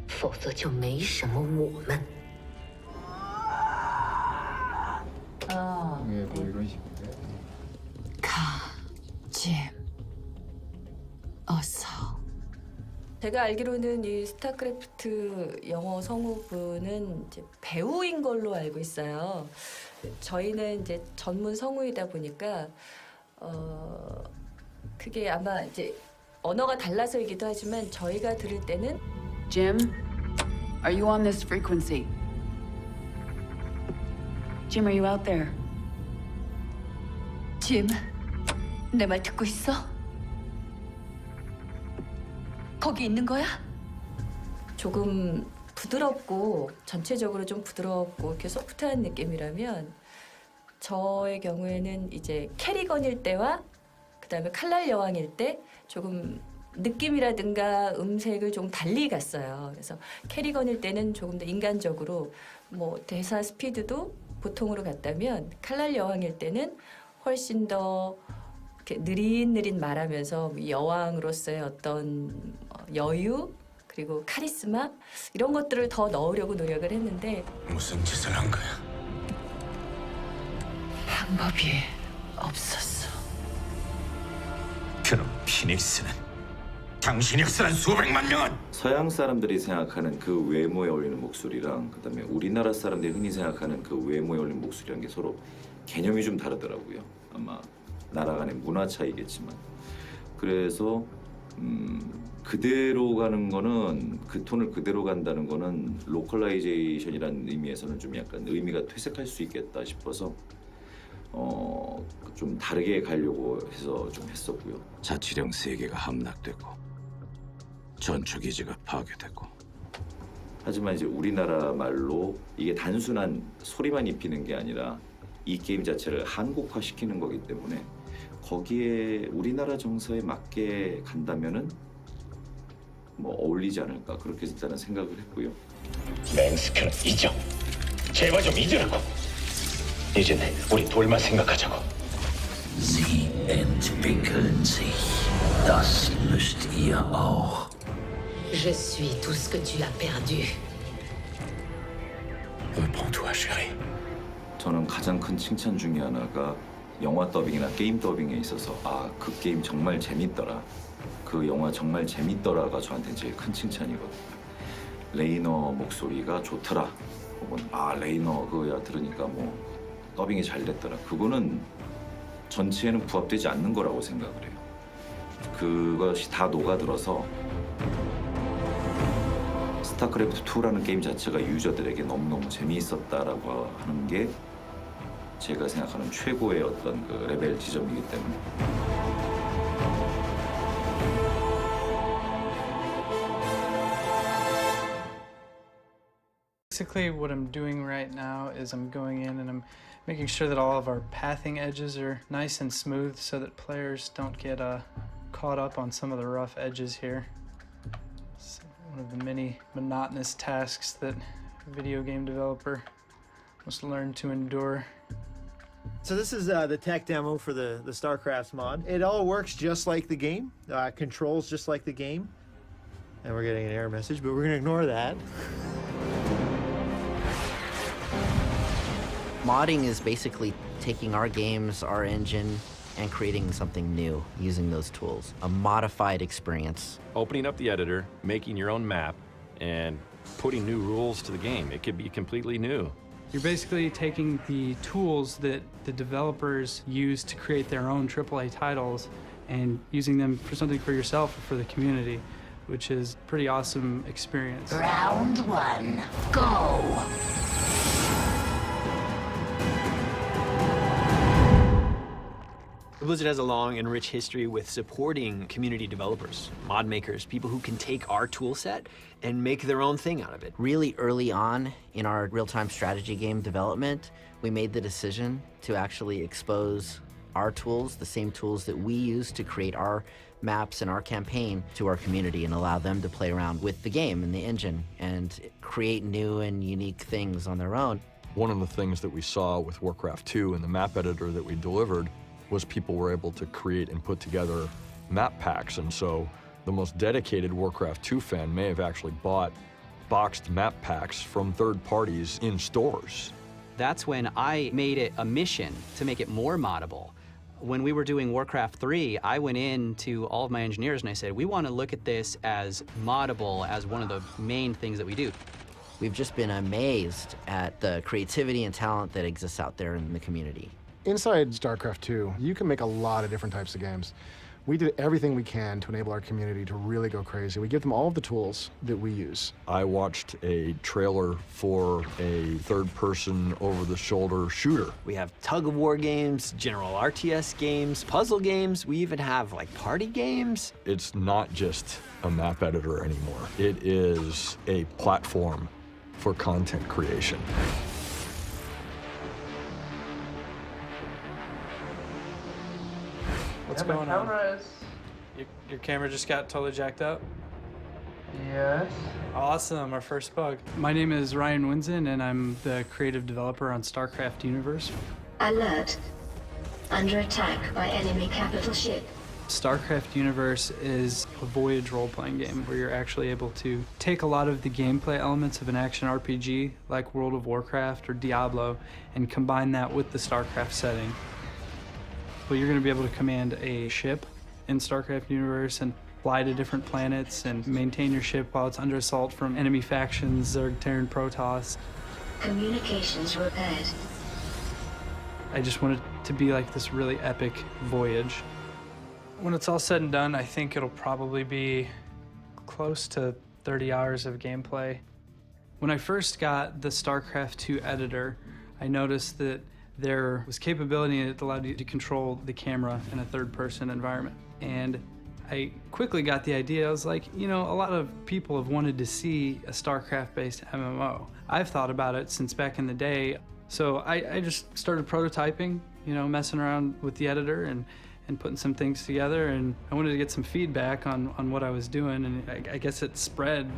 否则就没什么我们。Jim. 어서. 제가 알기로는 이 스타크래프트 영어 성우분은 이제 배우인 걸로 알고 있어요. 저희는 이제 전문 성우이다 보니까. 그게 아마 이제 언어가 달라서이기도 하지만 저희가 들을 때는 Jim, are you on this frequency? Jim, are you out there? Jim, 내 말 듣고 있어? 거기 있는 거야? 조금 부드럽고 전체적으로 좀 부드럽고 이렇게 소프트한 느낌이라면 저의 경우에는 이제 캐리건일 때와 그다음에 칼날 여왕일 때 조금 느낌이라든가 음색을 좀 달리 갔어요. 그래서 캐리건일 때는 조금 더 인간적으로 뭐 대사 스피드도 보통으로 갔다면 칼날 여왕일 때는 훨씬 더 이렇게 느릿느릿 말하면서 여왕으로서의 어떤 여유 그리고 카리스마 이런 것들을 더 넣으려고 노력을 했는데 무슨 짓을 한 거야? 방법이 없었어. 그럼 피닉스는 당신이 흡수한 수백만 명은 서양 사람들이 생각하는 그 외모에 어울리는 목소리랑 그다음에 우리나라 사람들이 흔히 생각하는 그 외모에 어울리는 목소리랑 게 서로 개념이 좀 다르더라고요. 아마 나라 간의 문화 차이겠지만. 그래서 그대로 가는 거는 그 톤을 그대로 간다는 거는 로컬라이제이션이라는 의미에서는 좀 약간 의미가 퇴색할 수 있겠다 싶어서 좀 다르게 가려고 해서 좀 했었고요. 자치령 세계가 함락되고 전초기지가 파괴되고 하지만 이제 우리나라 말로 이게 단순한 소리만 입히는 게 아니라 이 게임 자체를 한국화시키는 거기 때문에 거기에 우리나라 정서에 맞게 간다면은 뭐 어울리지 않을까 그렇게 일단은 생각을 했고요. 맹스크는 잊어. 제발 좀 잊으라고. 이젠 우리 둘만 생각하자고. Sie entwickeln sich. Das müsst ihr auch. Je suis tout ce que tu as perdu. Reprends-toi, chérie. 저는 가장 큰 칭찬 중에 하나가 영화 더빙이나 게임 더빙에 있어서 그 게임 정말 재밌더라. 그 영화 정말 재밌더라가 저한테 제일 큰 칭찬이거든요. 레이너 목소리가 좋더라. 혹은 레이너 그거야 들으니까 뭐 더빙이 잘 됐더라. 그거는 전체에는 부합되지 않는 거라고 생각을 해요. 그것이 다 녹아들어서 스타크래프트 2라는 게임 자체가 유저들에게 너무너무 재미있었다라고 하는 게 제가 생각하는 최고의 어떤 그 레벨 지점이기 때문에. Basically, what I'm doing right now is I'm going in and I'm making sure that all of our pathing edges are nice and smooth so that players don't get caught up on some of the rough edges here. It's one of the many monotonous tasks that a video game developer must learn to endure. So this is the tech demo for the Starcraft mod. It all works just like the game, controls just like the game. And we're getting an error message, but we're gonna ignore that. Modding is basically taking our games, our engine, and creating something new using those tools. A modified experience. Opening up the editor, making your own map, and putting new rules to the game. It could be completely new. You're basically taking the tools that the developers use to create their own AAA titles and using them for something for yourself or for the community, which is a pretty awesome experience. Round 1, go! Blizzard has a long and rich history with supporting community developers, mod makers, people who can take our tool set and make their own thing out of it. Really early on in our real-time strategy game development, we made the decision to actually expose our tools, the same tools that we use to create our maps and our campaign, to our community and allow them to play around with the game and the engine and create new and unique things on their own. One of the things that we saw with Warcraft 2 and the map editor that we delivered was people were able to create and put together map packs, and so the most dedicated Warcraft 2 fan may have actually bought boxed map packs from third parties in stores. That's when I made it a mission to make it more moddable. When we were doing Warcraft 3, I went in to all of my engineers and I said, we want to look at this as moddable as one of the main things that we do. We've just been amazed at the creativity and talent that exists out there in the community. Inside StarCraft 2, you can make a lot of different types of games. We did everything we can to enable our community to really go crazy. We give them all of the tools that we use. I watched a trailer for a third-person, over-the-shoulder shooter. We have tug-of-war games, general RTS games, puzzle games. We even have, like, party games. It's not just a map editor anymore. It is a platform for content creation. What's going on? Your camera just got totally jacked up? Yes. Awesome, our first bug. My name is Ryan Winzen, and I'm the creative developer on Starcraft Universe. Alert. Under attack by enemy capital ship. Starcraft Universe is a voyage role-playing game where you're actually able to take a lot of the gameplay elements of an action RPG like World of Warcraft or Diablo and combine that with the Starcraft setting. But you're going to be able to command a ship in Starcraft Universe and fly to different planets and maintain your ship while it's under assault from enemy factions, Zerg, Terran, Protoss. Communications repaired. I just want it to be like this really epic voyage. When it's all said and done, I think it'll probably be close to 30 hours of gameplay. When I first got the StarCraft 2 editor, I noticed that there was capability that allowed you to control the camera in a third-person environment. And I quickly got the idea. I was like, you know, a lot of people have wanted to see a StarCraft-based MMO. I've thought about it since back in the day. So I just started prototyping, you know, messing around with the editor and putting some things together, and I wanted to get some feedback on what I was doing, and I guess it spread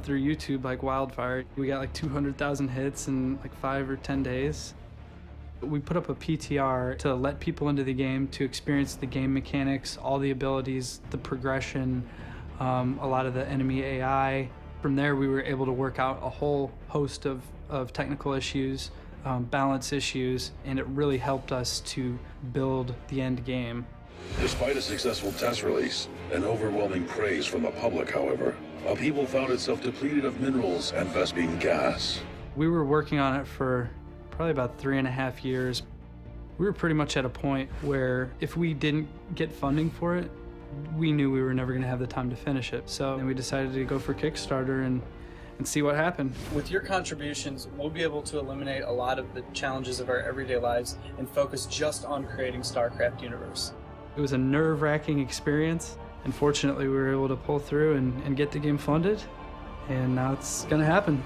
through YouTube like wildfire. We got like 200,000 hits in like 5 or 10 days. We put up a PTR to let people into the game, to experience the game mechanics, all the abilities, the progression, a lot of the enemy AI. From there, we were able to work out a whole host of technical issues, balance issues, and it really helped us to build the end game. Despite a successful test release and overwhelming praise from the public, however, Upheaval found itself depleted of minerals and Vespene gas. We were working on it for probably about 3.5 years. We were pretty much at a point where if we didn't get funding for it, we knew we were never going to have the time to finish it. So then we decided to go for Kickstarter and see what happened. With your contributions, we'll be able to eliminate a lot of the challenges of our everyday lives and focus just on creating Starcraft Universe. It was a nerve-wracking experience, and fortunately we were able to pull through and get the game funded, and now it's gonna happen.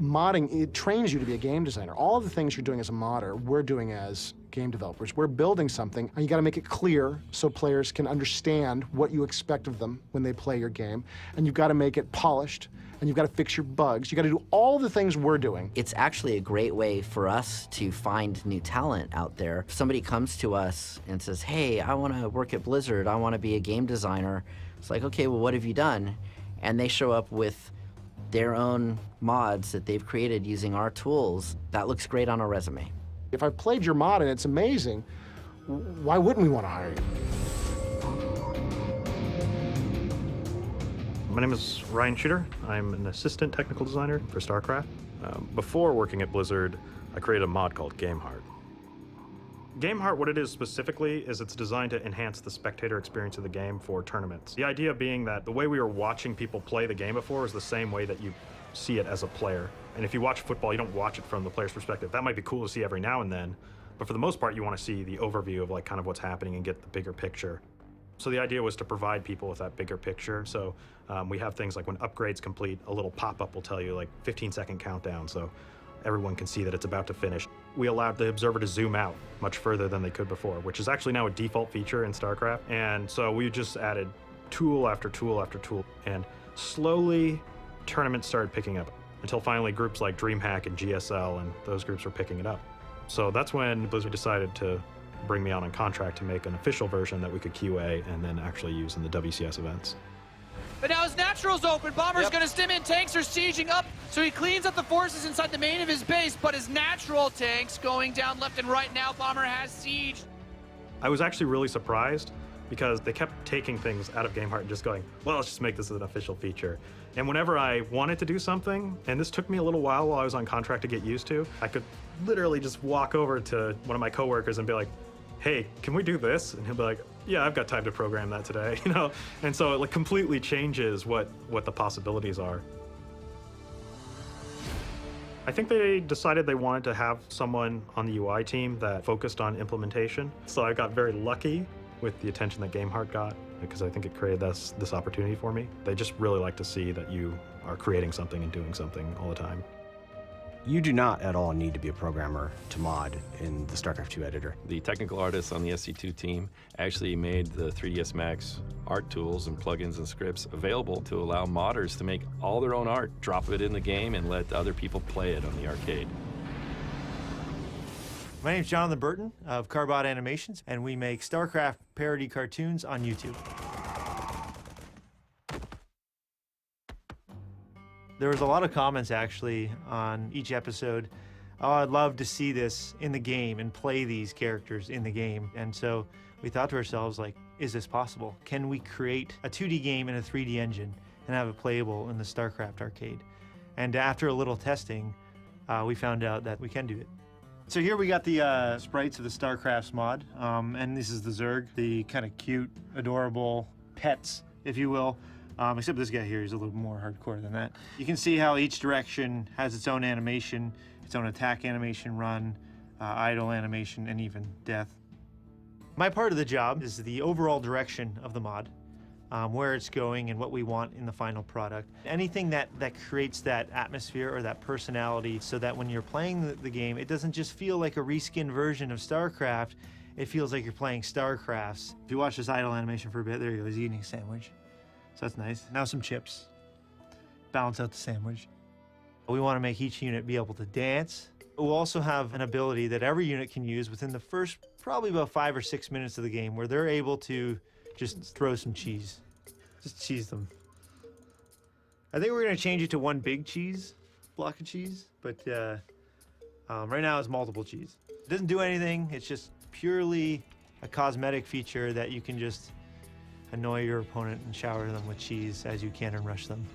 Modding, it trains you to be a game designer. All of the things you're doing as a modder, we're doing as game developers. We're building something, and you gotta make it clear so players can understand what you expect of them when they play your game, and you've gotta make it polished, and you've got to fix your bugs. You got to do all the things we're doing. It's actually a great way for us to find new talent out there. If somebody comes to us and says, hey, I want to work at Blizzard, I want to be a game designer. It's like, okay, well, what have you done? And they show up with their own mods that they've created using our tools. That looks great on a resume. If I've played your mod and it's amazing, why wouldn't we want to hire you? My name is Ryan Shooter. I'm an assistant technical designer for StarCraft. Before working at Blizzard, I created a mod called GameHeart. GameHeart, what it is specifically, is it's designed to enhance the spectator experience of the game for tournaments. The idea being that the way we were watching people play the game before is the same way that you see it as a player. And if you watch football, you don't watch it from the player's perspective. That might be cool to see every now and then, but for the most part, you want to see the overview of like kind of what's happening and get the bigger picture. So the idea was to provide people with that bigger picture. So we have things like when upgrades complete, a little pop-up will tell you like 15-second countdown, so everyone can see that it's about to finish. We allowed the observer to zoom out much further than they could before, which is actually now a default feature in StarCraft. And so we just added tool after tool after tool, and slowly tournaments started picking up until finally groups like DreamHack and GSL and those groups were picking it up. So that's when Blizzard decided to bring me on contract to make an official version that we could QA and then actually use in the WCS events. But now his natural's open. Bomber's gonna stim in. Tanks are sieging up, so he cleans up the forces inside the main of his base, but his natural tanks going down left and right now. Bomber has siege. I was actually really surprised because they kept taking things out of GameHeart and just going, well, let's just make this an official feature. And whenever I wanted to do something, and this took me a little while I was on contract to get used to, I could literally just walk over to one of my coworkers and be like, hey, can we do this? And he'll be like, yeah, I've got time to program that today, you know? And so it like completely changes what the possibilities are. I think they decided they wanted to have someone on the UI team that focused on implementation. So I got very lucky with the attention that GameHeart got, because I think it created this opportunity for me. They just really like to see that you are creating something and doing something all the time. You do not at all need to be a programmer to mod in the Starcraft 2 editor. The technical artists on the SC2 team actually made the 3ds Max art tools and plugins and scripts available to allow modders to make all their own art, drop it in the game, and let other people play it on the arcade. My name's Jonathan Burton of Carbot Animations, and we make Starcraft parody cartoons on YouTube. There was a lot of comments actually on each episode. Oh, I'd love to see this in the game and play these characters in the game. And so we thought to ourselves, like, is this possible? Can we create a 2D game in a 3D engine and have it playable in the Starcraft arcade? And after a little testing, we found out that we can do it. So here we got the sprites of the Starcraft mod, and this is the Zerg, the kind of cute, adorable pets, if you will. Except this guy here is a little more hardcore than that. You can see how each direction has its own animation, its own attack animation, run, idle animation, and even death. My part of the job is the overall direction of the mod, where it's going and what we want in the final product. Anything that creates that atmosphere or that personality so that when you're playing the game, it doesn't just feel like a reskinned version of StarCraft, it feels like you're playing StarCrafts. If you watch this idle animation for a bit, there you go, he's eating a sandwich. So that's nice. Now some chips. Balance out the sandwich. We want to make each unit be able to dance. We'll also have an ability that every unit can use within the first probably about 5 or 6 minutes of the game where they're able to just throw some cheese. Just cheese them. I think we're going to change it to one big block of cheese, but right now it's multiple cheese. It doesn't do anything. It's just purely a cosmetic feature that you can just annoy your opponent and shower them with cheese as you can and rush them.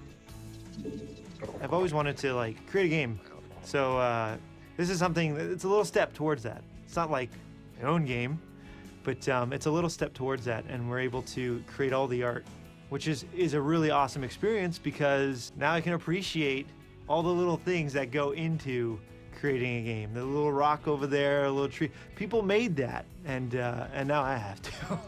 I've always wanted to like create a game, so this is something it's a little step towards that. It's not like my own game, but it's a little step towards that, and we're able to create all the art, which is a really awesome experience because now I can appreciate all the little things that go into creating a game. The little rock over there, a little tree. People made that, and now I have to.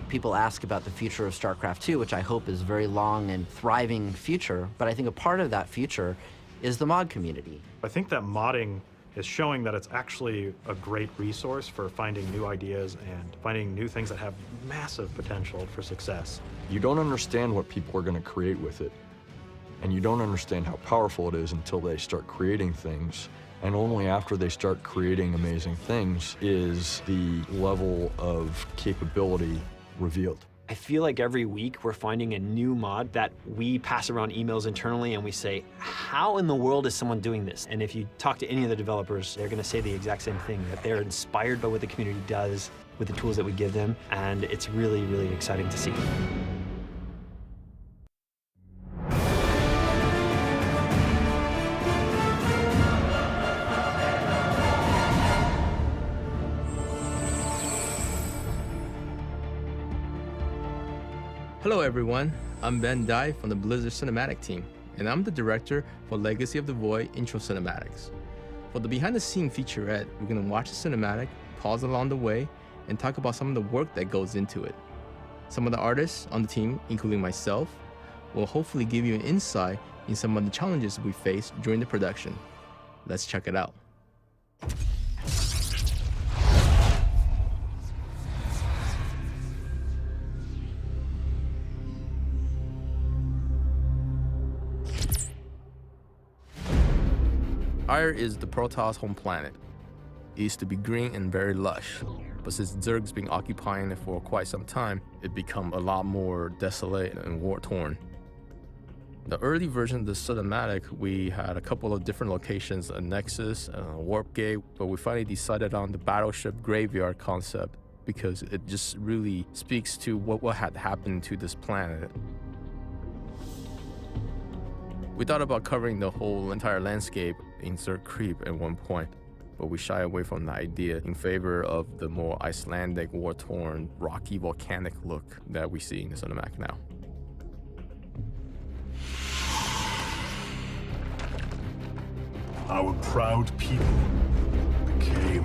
People ask about the future of StarCraft 2, which I hope is a very long and thriving future, but I think a part of that future is the mod community. I think that modding is showing that it's actually a great resource for finding new ideas and finding new things that have massive potential for success. You don't understand what people are going to create with it, and you don't understand how powerful it is until they start creating things. And only after they start creating amazing things is the level of capability revealed. I feel like every week we're finding a new mod that we pass around emails internally and we say, how in the world is someone doing this? And if you talk to any of the developers, they're gonna say the exact same thing, that they're inspired by what the community does with the tools that we give them, and it's really, really exciting to see. Hello everyone, I'm Ben Dai from the Blizzard Cinematic team, and I'm the director for Legacy of the Void Intro Cinematics. For the behind the scenes featurette, we're going to watch the cinematic, pause along the way, and talk about some of the work that goes into it. Some of the artists on the team, including myself, will hopefully give you an insight in some of the challenges we faced during the production. Let's check it out. Ire is the Protoss home planet. It used to be green and very lush, but since Zerg's been occupying it for quite some time, it become a lot more desolate and war-torn. The early version of the cinematic, we had a couple of different locations, a nexus, a warp gate, but we finally decided on the battleship graveyard concept because it just really speaks to what had happened to this planet. We thought about covering the whole entire landscape insert creep at one point, but we shy away from the idea in favor of the more Icelandic, war-torn, rocky, volcanic look that we see in the cinematic now. Our proud people became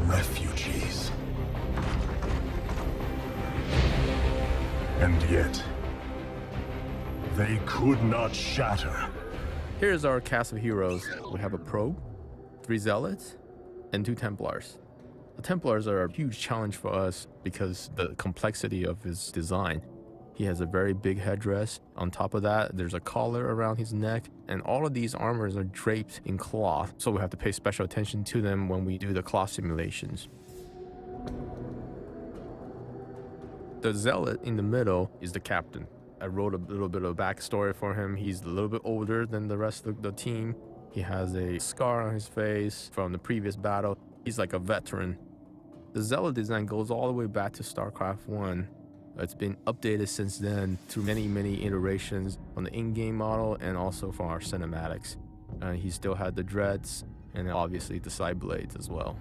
refugees. And yet, they could not shatter. Here's our cast of heroes. We have a probe, 3 zealots, and 2 Templars. The Templars are a huge challenge for us because the complexity of his design. He has a very big headdress. On top of that, there's a collar around his neck, and all of these armors are draped in cloth, so we have to pay special attention to them when we do the cloth simulations. The zealot in the middle is the captain. I wrote a little bit of backstory for him. He's a little bit older than the rest of the team. He has a scar on his face from the previous battle. He's like a veteran. The zealot design goes all the way back to Starcraft 1. It's been updated since then through many, many iterations on the in-game model and also from our cinematics. He still had the dreads and obviously the side blades as well.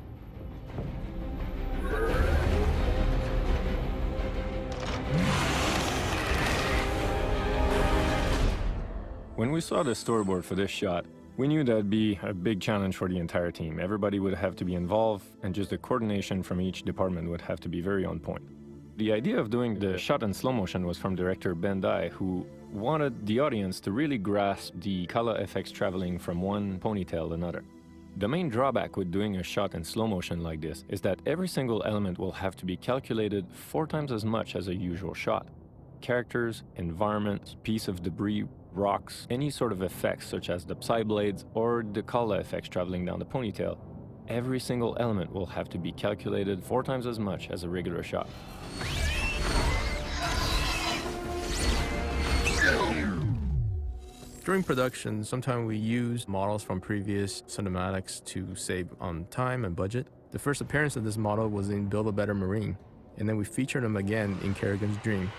When we saw the storyboard for this shot, we knew that'd be a big challenge for the entire team. Everybody would have to be involved, and just the coordination from each department would have to be very on point. The idea of doing the shot in slow motion was from director Ben Dai, who wanted the audience to really grasp the color effects traveling from one ponytail to another. The main drawback with doing a shot in slow motion like this is that every single element will have to be calculated 4 times as much as a usual shot. Characters, environment, piece of debris, rocks, any sort of effects such as the side blades or the color effects traveling down the ponytail, every single element will have to be calculated 4 times as much as a regular shot. During production, sometimes we use models from previous cinematics to save on time and budget. The first appearance of this model was in Build a Better Marine, and then we featured him again in Kerrigan's Dream.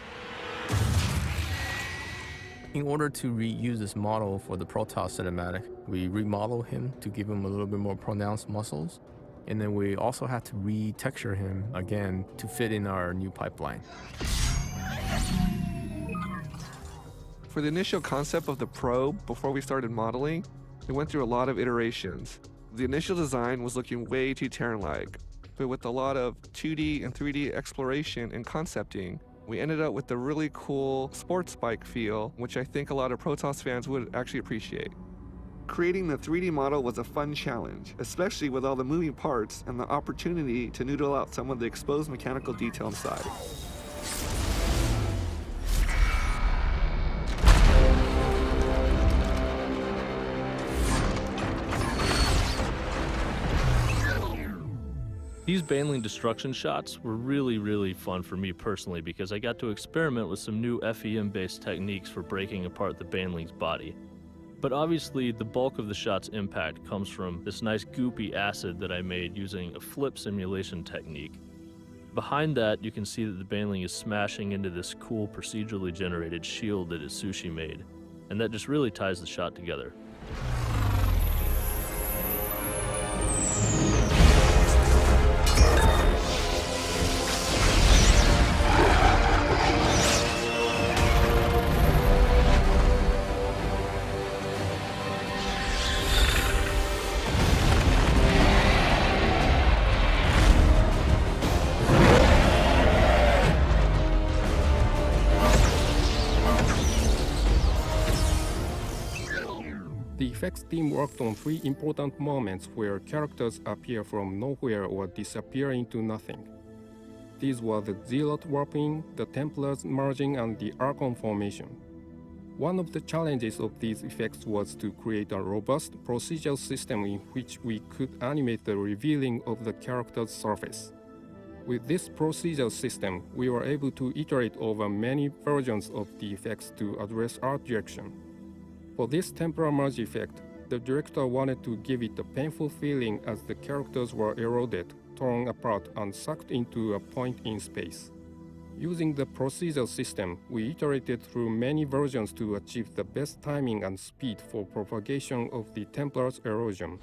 In order to reuse this model for the Protoss cinematic, we remodeled him to give him a little bit more pronounced muscles, and then we also had to retexture him again to fit in our new pipeline. For the initial concept of the probe, before we started modeling, we went through a lot of iterations. The initial design was looking way too Terran-like, but with a lot of 2D and 3D exploration and concepting, we ended up with a really cool sports bike feel, which I think a lot of Protoss fans would actually appreciate. Creating the 3D model was a fun challenge, especially with all the moving parts and the opportunity to noodle out some of the exposed mechanical detail inside. These Baneling destruction shots were really fun for me personally because I got to experiment with some new FEM-based techniques for breaking apart the Baneling's body. But obviously the bulk of the shot's impact comes from this nice goopy acid that I made using a flip simulation technique. Behind that, you can see that the Baneling is smashing into this cool procedurally generated shield that Isushi made, and that just really ties the shot together. The effects team worked on 3 important moments where characters appear from nowhere or disappear into nothing. These were the Zealot warping, the Templars merging, and the Archon formation. One of the challenges of these effects was to create a robust procedural system in which we could animate the revealing of the character's surface. With this procedural system, we were able to iterate over many versions of the effects to address art direction. For this Templar merge effect, the director wanted to give it a painful feeling as the characters were eroded, torn apart, and sucked into a point in space. Using the procedure system, we iterated through many versions to achieve the best timing and speed for propagation of the Templar's erosion.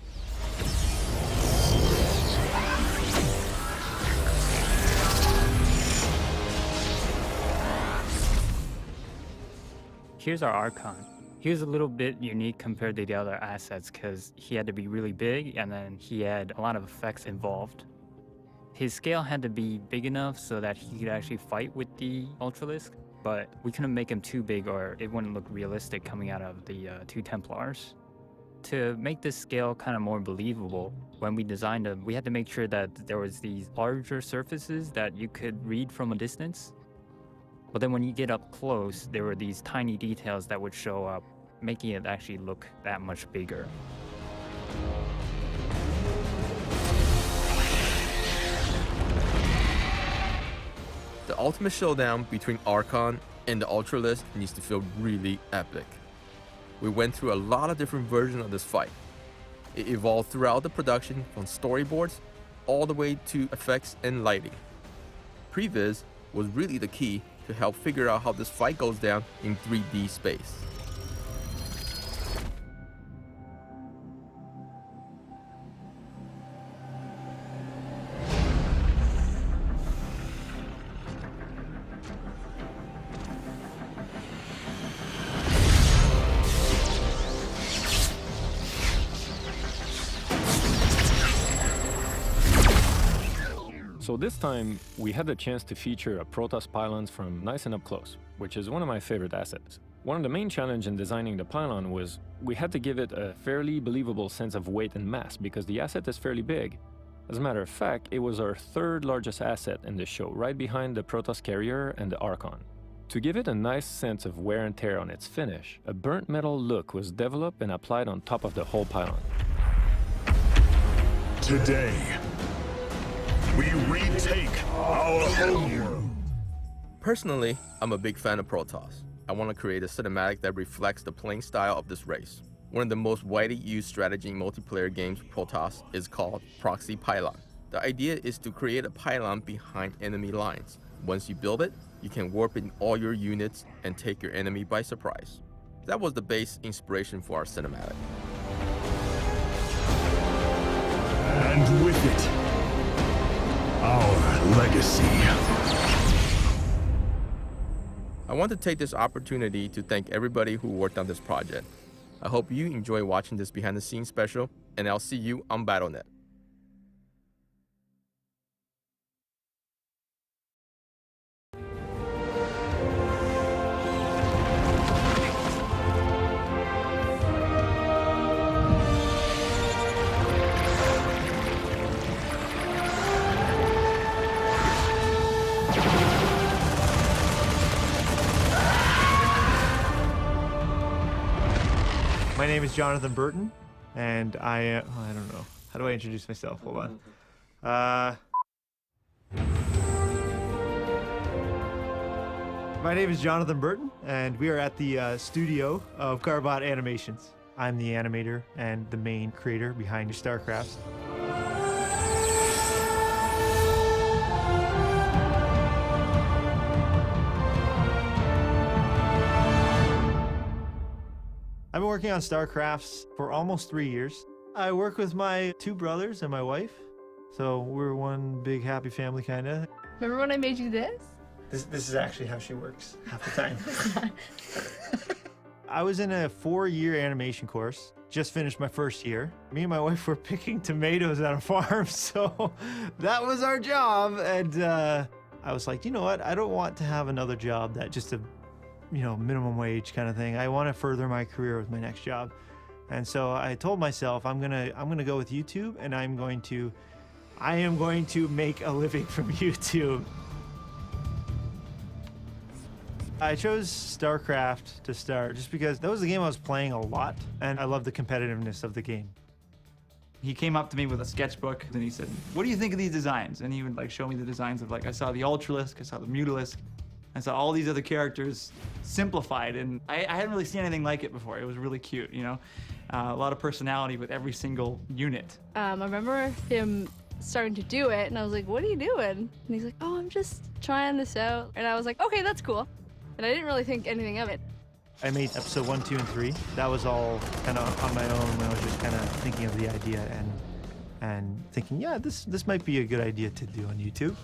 Here's our Archon. He was a little bit unique compared to the other assets because he had to be really big and then he had a lot of effects involved. His scale had to be big enough so that he could actually fight with the Ultralisk, but we couldn't make him too big or it wouldn't look realistic coming out of the two Templars. To make this scale kind of more believable, when we designed him, we had to make sure that there was these larger surfaces that you could read from a distance. But then when you get up close, there were these tiny details that would show up, making it actually look that much bigger. The ultimate showdown between Archon and the Ultralisk needs to feel really epic. We went through a lot of different versions of this fight. It evolved throughout the production from storyboards all the way to effects and lighting. Previs was really the key to help figure out how this fight goes down in 3D space. So this time, we had the chance to feature a Protoss pylons from nice and up close, which is one of my favorite assets. One of the main challenges in designing the pylon was we had to give it a fairly believable sense of weight and mass because the asset is fairly big. As a matter of fact, it was our third largest asset in the show, right behind the Protoss carrier and the Archon. To give it a nice sense of wear and tear on its finish, a burnt metal look was developed and applied on top of the whole pylon. Today, we retake our homeworld. Personally, I'm a big fan of Protoss. I want to create a cinematic that reflects the playing style of this race. One of the most widely used strategy multiplayer games for Protoss is called Proxy Pylon. The idea is to create a pylon behind enemy lines. Once you build it, you can warp in all your units and take your enemy by surprise. That was the base inspiration for our cinematic. And with it, our legacy. I want to take this opportunity to thank everybody who worked on this project. I hope you enjoy watching this behind the scenes special, and I'll see you on BattleNet. My name is Jonathan Burton, and I don't know. How do I introduce myself? Hold on. My name is Jonathan Burton, and we are at the studio of Carbot Animations. I'm the animator and the main creator behind Starcraft. I've been working on Starcrafts for almost 3 years. I work with my 2 brothers and my wife, so we're one big happy family, kind of. Remember when I made you this? This is actually how she works half the time. I was in a 4-year animation course, just finished my first year. Me and my wife were picking tomatoes at a farm, so that was our job. And I was like, you know what? I don't want to have another job that just a minimum wage kind of thing. I want to further my career with my next job. And so I told myself I'm gonna go with YouTube, and I am going to make a living from YouTube. I chose Starcraft to start just because that was the game I was playing a lot, and I love the competitiveness of the game. He came up to me with a sketchbook and he said, "What do you think of these designs?" And he would show me the designs of I saw the Ultralisk, I saw the Mutalisk, I saw all these other characters simplified, and I hadn't really seen anything like it before. It was really cute, a lot of personality with every single unit. I remember him starting to do it, and I was like, what are you doing? And he's like, oh, I'm just trying this out. And I was like, okay, that's cool. And I didn't really think anything of it. I made episode 1, 2, and 3. That was all kind of on my own when I was just kind of thinking of the idea and thinking, yeah, this might be a good idea to do on YouTube.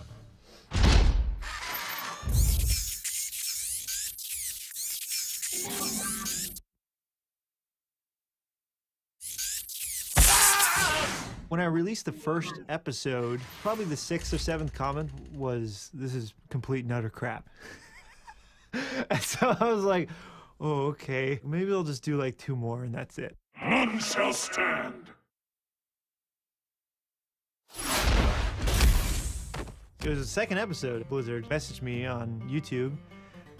When I released the first episode, probably the 6th or 7th comment was, this is complete and utter crap. And so I was like, oh, okay, maybe I'll just do like 2 more and that's it. None shall stand. It was the 2nd episode. Blizzard messaged me on YouTube,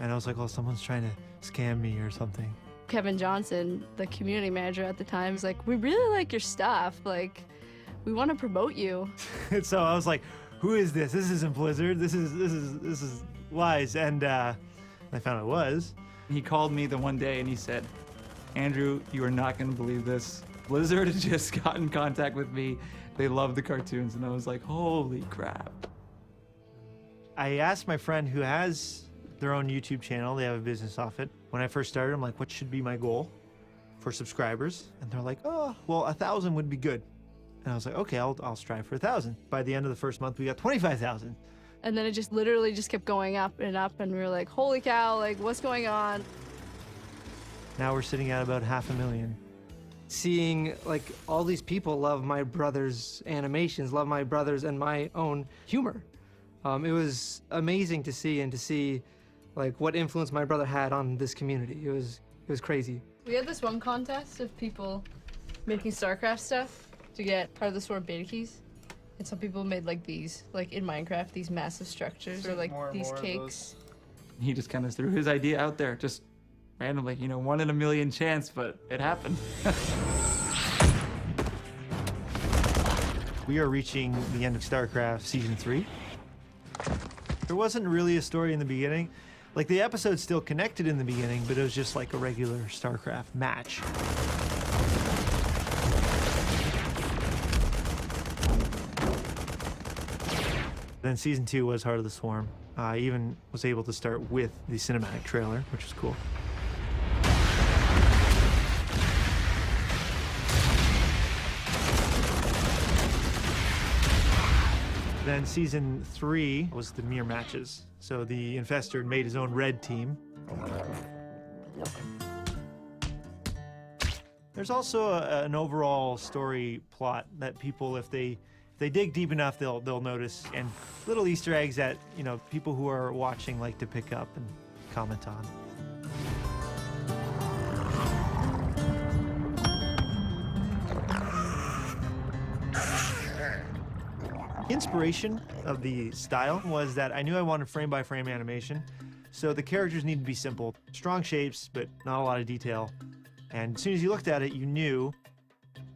and I was like, oh, someone's trying to scam me or something. Kevin Johnson, the community manager at the time, was like, we really like your stuff. Like, we want to promote you. And so I was like, who is this? This isn't Blizzard. This is lies. And I found it was. He called me the one day and he said, Andrew, you are not going to believe this. Blizzard has just got in contact with me. They love the cartoons. And I was like, holy crap. I asked my friend who has their own YouTube channel. They have a business off it. When I first started, I'm like, what should be my goal for subscribers? And they're like, oh, well, 1,000 would be good. And I was like, okay, I'll strive for 1,000. By the end of the first month, we got 25,000. And then it just literally just kept going up, and we were like, holy cow, like, what's going on? Now we're sitting at about 500,000. Seeing like all these people love my brother's animations, love my brother's and my own humor. It was amazing to see like what influence my brother had on this community. It was crazy. We had this one contest of people making Starcraft stuff to get part of the Sword beta keys. And some people made like these, like in Minecraft, these massive structures or like these cakes. He just kind of threw his idea out there, just randomly, 1 in a million chance, but it happened. We are reaching the end of Starcraft Season 3. There wasn't really a story in the beginning. Like, the episode's still connected in the beginning, but it was just like a regular Starcraft match. Then Season 2 was Heart of the Swarm. I even was able to start with the cinematic trailer, which was cool. Then Season 3 was the mirror matches. So the Infestor made his own red team. There's also an overall story plot that people, if they dig deep enough, they'll notice, and little Easter eggs that people who are watching like to pick up and comment on. The inspiration of the style was that I knew I wanted frame-by-frame animation, so the characters need to be simple, strong shapes, but not a lot of detail. And as soon as you looked at it, you knew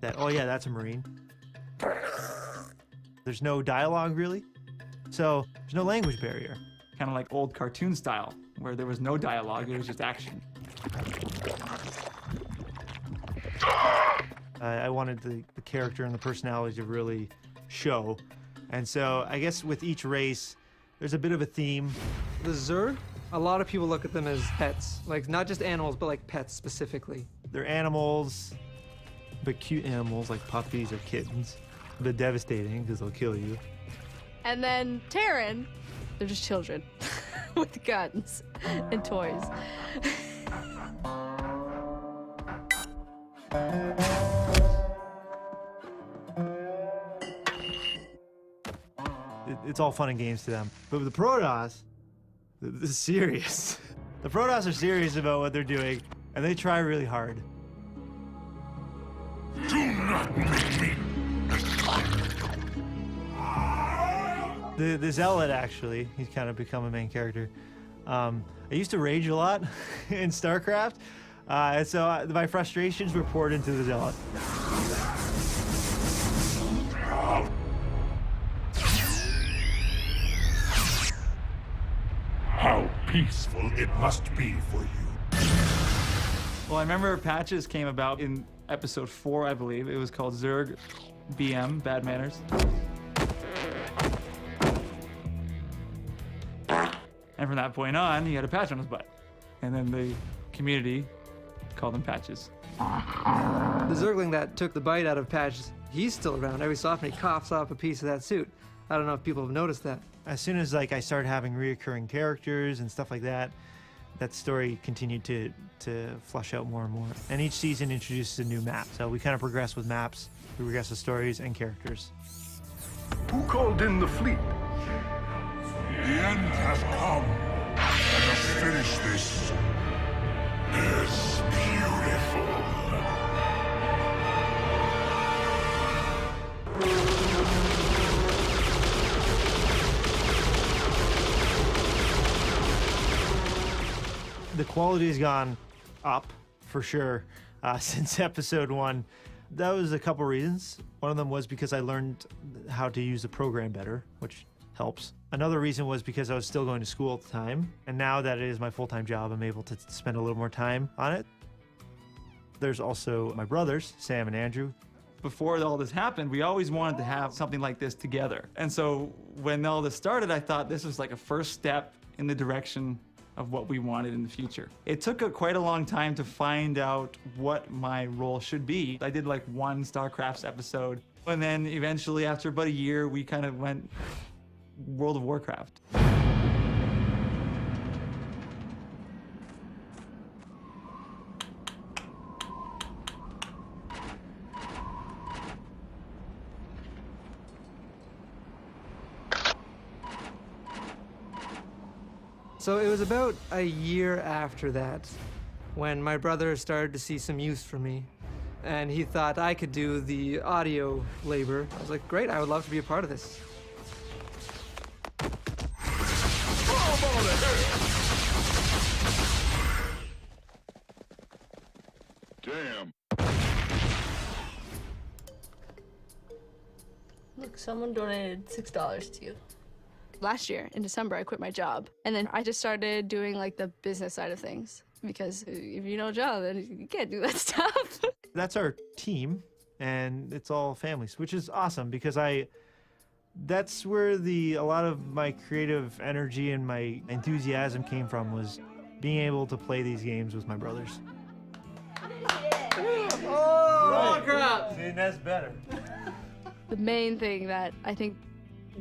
that, oh yeah, that's a Marine. There's no dialogue, really, so there's no language barrier. Kind of like old cartoon style, where there was no dialogue, it was just action. I wanted the character and the personality to really show. And so I guess with each race, there's a bit of a theme. The Zerg, a lot of people look at them as pets. Like, not just animals, but like pets specifically. They're animals, but cute animals like puppies or kittens. But devastating because they'll kill you. And then Terran, they're just children with guns and toys. It's all fun and games to them. But with the Protoss, this is serious. The Protoss are serious about what they're doing, and they try really hard. Do not make me. The Zealot, actually, he's kind of become a main character. I used to rage a lot in StarCraft, and so my frustrations were poured into the Zealot. How peaceful it must be for you. Well, I remember patches came about in episode 4, I believe. It was called Zerg BM, Bad Manners. And from that point on, he had a patch on his butt. And then the community called him Patches. The Zergling that took the bite out of Patches, he's still around. Every so often he coughs off a piece of that suit. I don't know if people have noticed that. As soon as like I started having reoccurring characters and stuff like that, that story continued to flush out more and more. And each season introduces a new map. So we kind of progress with maps, we progress with stories and characters. Who called in the fleet? The end has come. Let us finish this. It's beautiful. The quality has gone up for sure since episode 1. That was a couple reasons. One of them was because I learned how to use the program better, which helps. Another reason was because I was still going to school at the time, and now that it is my full-time job, I'm able to spend a little more time on it. There's also my brothers, Sam and Andrew. Before all this happened, we always wanted to have something like this together. And so when all this started, I thought this was like a first step in the direction of what we wanted in the future. It took quite a long time to find out what my role should be. I did like one Starcraft episode, and then eventually after about a year, we kind of went World of Warcraft. So it was about a year after that when my brother started to see some use for me. And he thought I could do the audio labor. I was like, great, I would love to be a part of this. Damn. Look, someone donated $6 to you. Last year, in December, I quit my job. And then I just started doing like the business side of things. Because if you know a job, then you can't do that stuff. That's our team, and it's all families, which is awesome because that's where a lot of my creative energy and my enthusiasm came from, was being able to play these games with my brothers. Oh, crap! See, that's better. The main thing that I think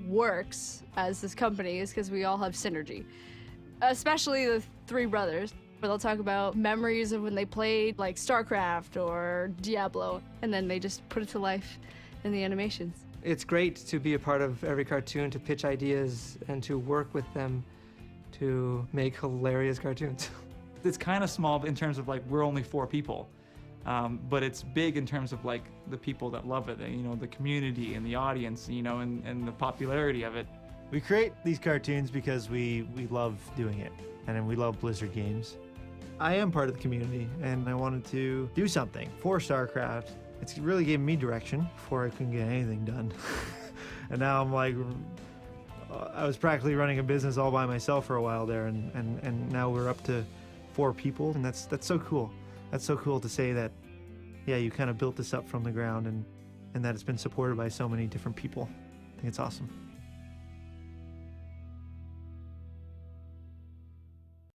works as this company is because we all have synergy. Especially the three brothers. They'll talk about memories of when they played like Starcraft or Diablo, and then they just put it to life in the animations. It's great to be a part of every cartoon, to pitch ideas, and to work with them to make hilarious cartoons. It's kind of small in terms of like we're only 4 people, but it's big in terms of like the people that love it, and, you know, the community and the audience, you know, and the popularity of it. We create these cartoons because we love doing it, and we love Blizzard games. I am part of the community, and I wanted to do something for Starcraft. It's really given me direction before I couldn't get anything done. And now I'm like, I was practically running a business all by myself for a while there, and now we're up to 4 people, and that's so cool. That's so cool to say that, yeah, you kind of built this up from the ground, and that it's been supported by so many different people. I think it's awesome.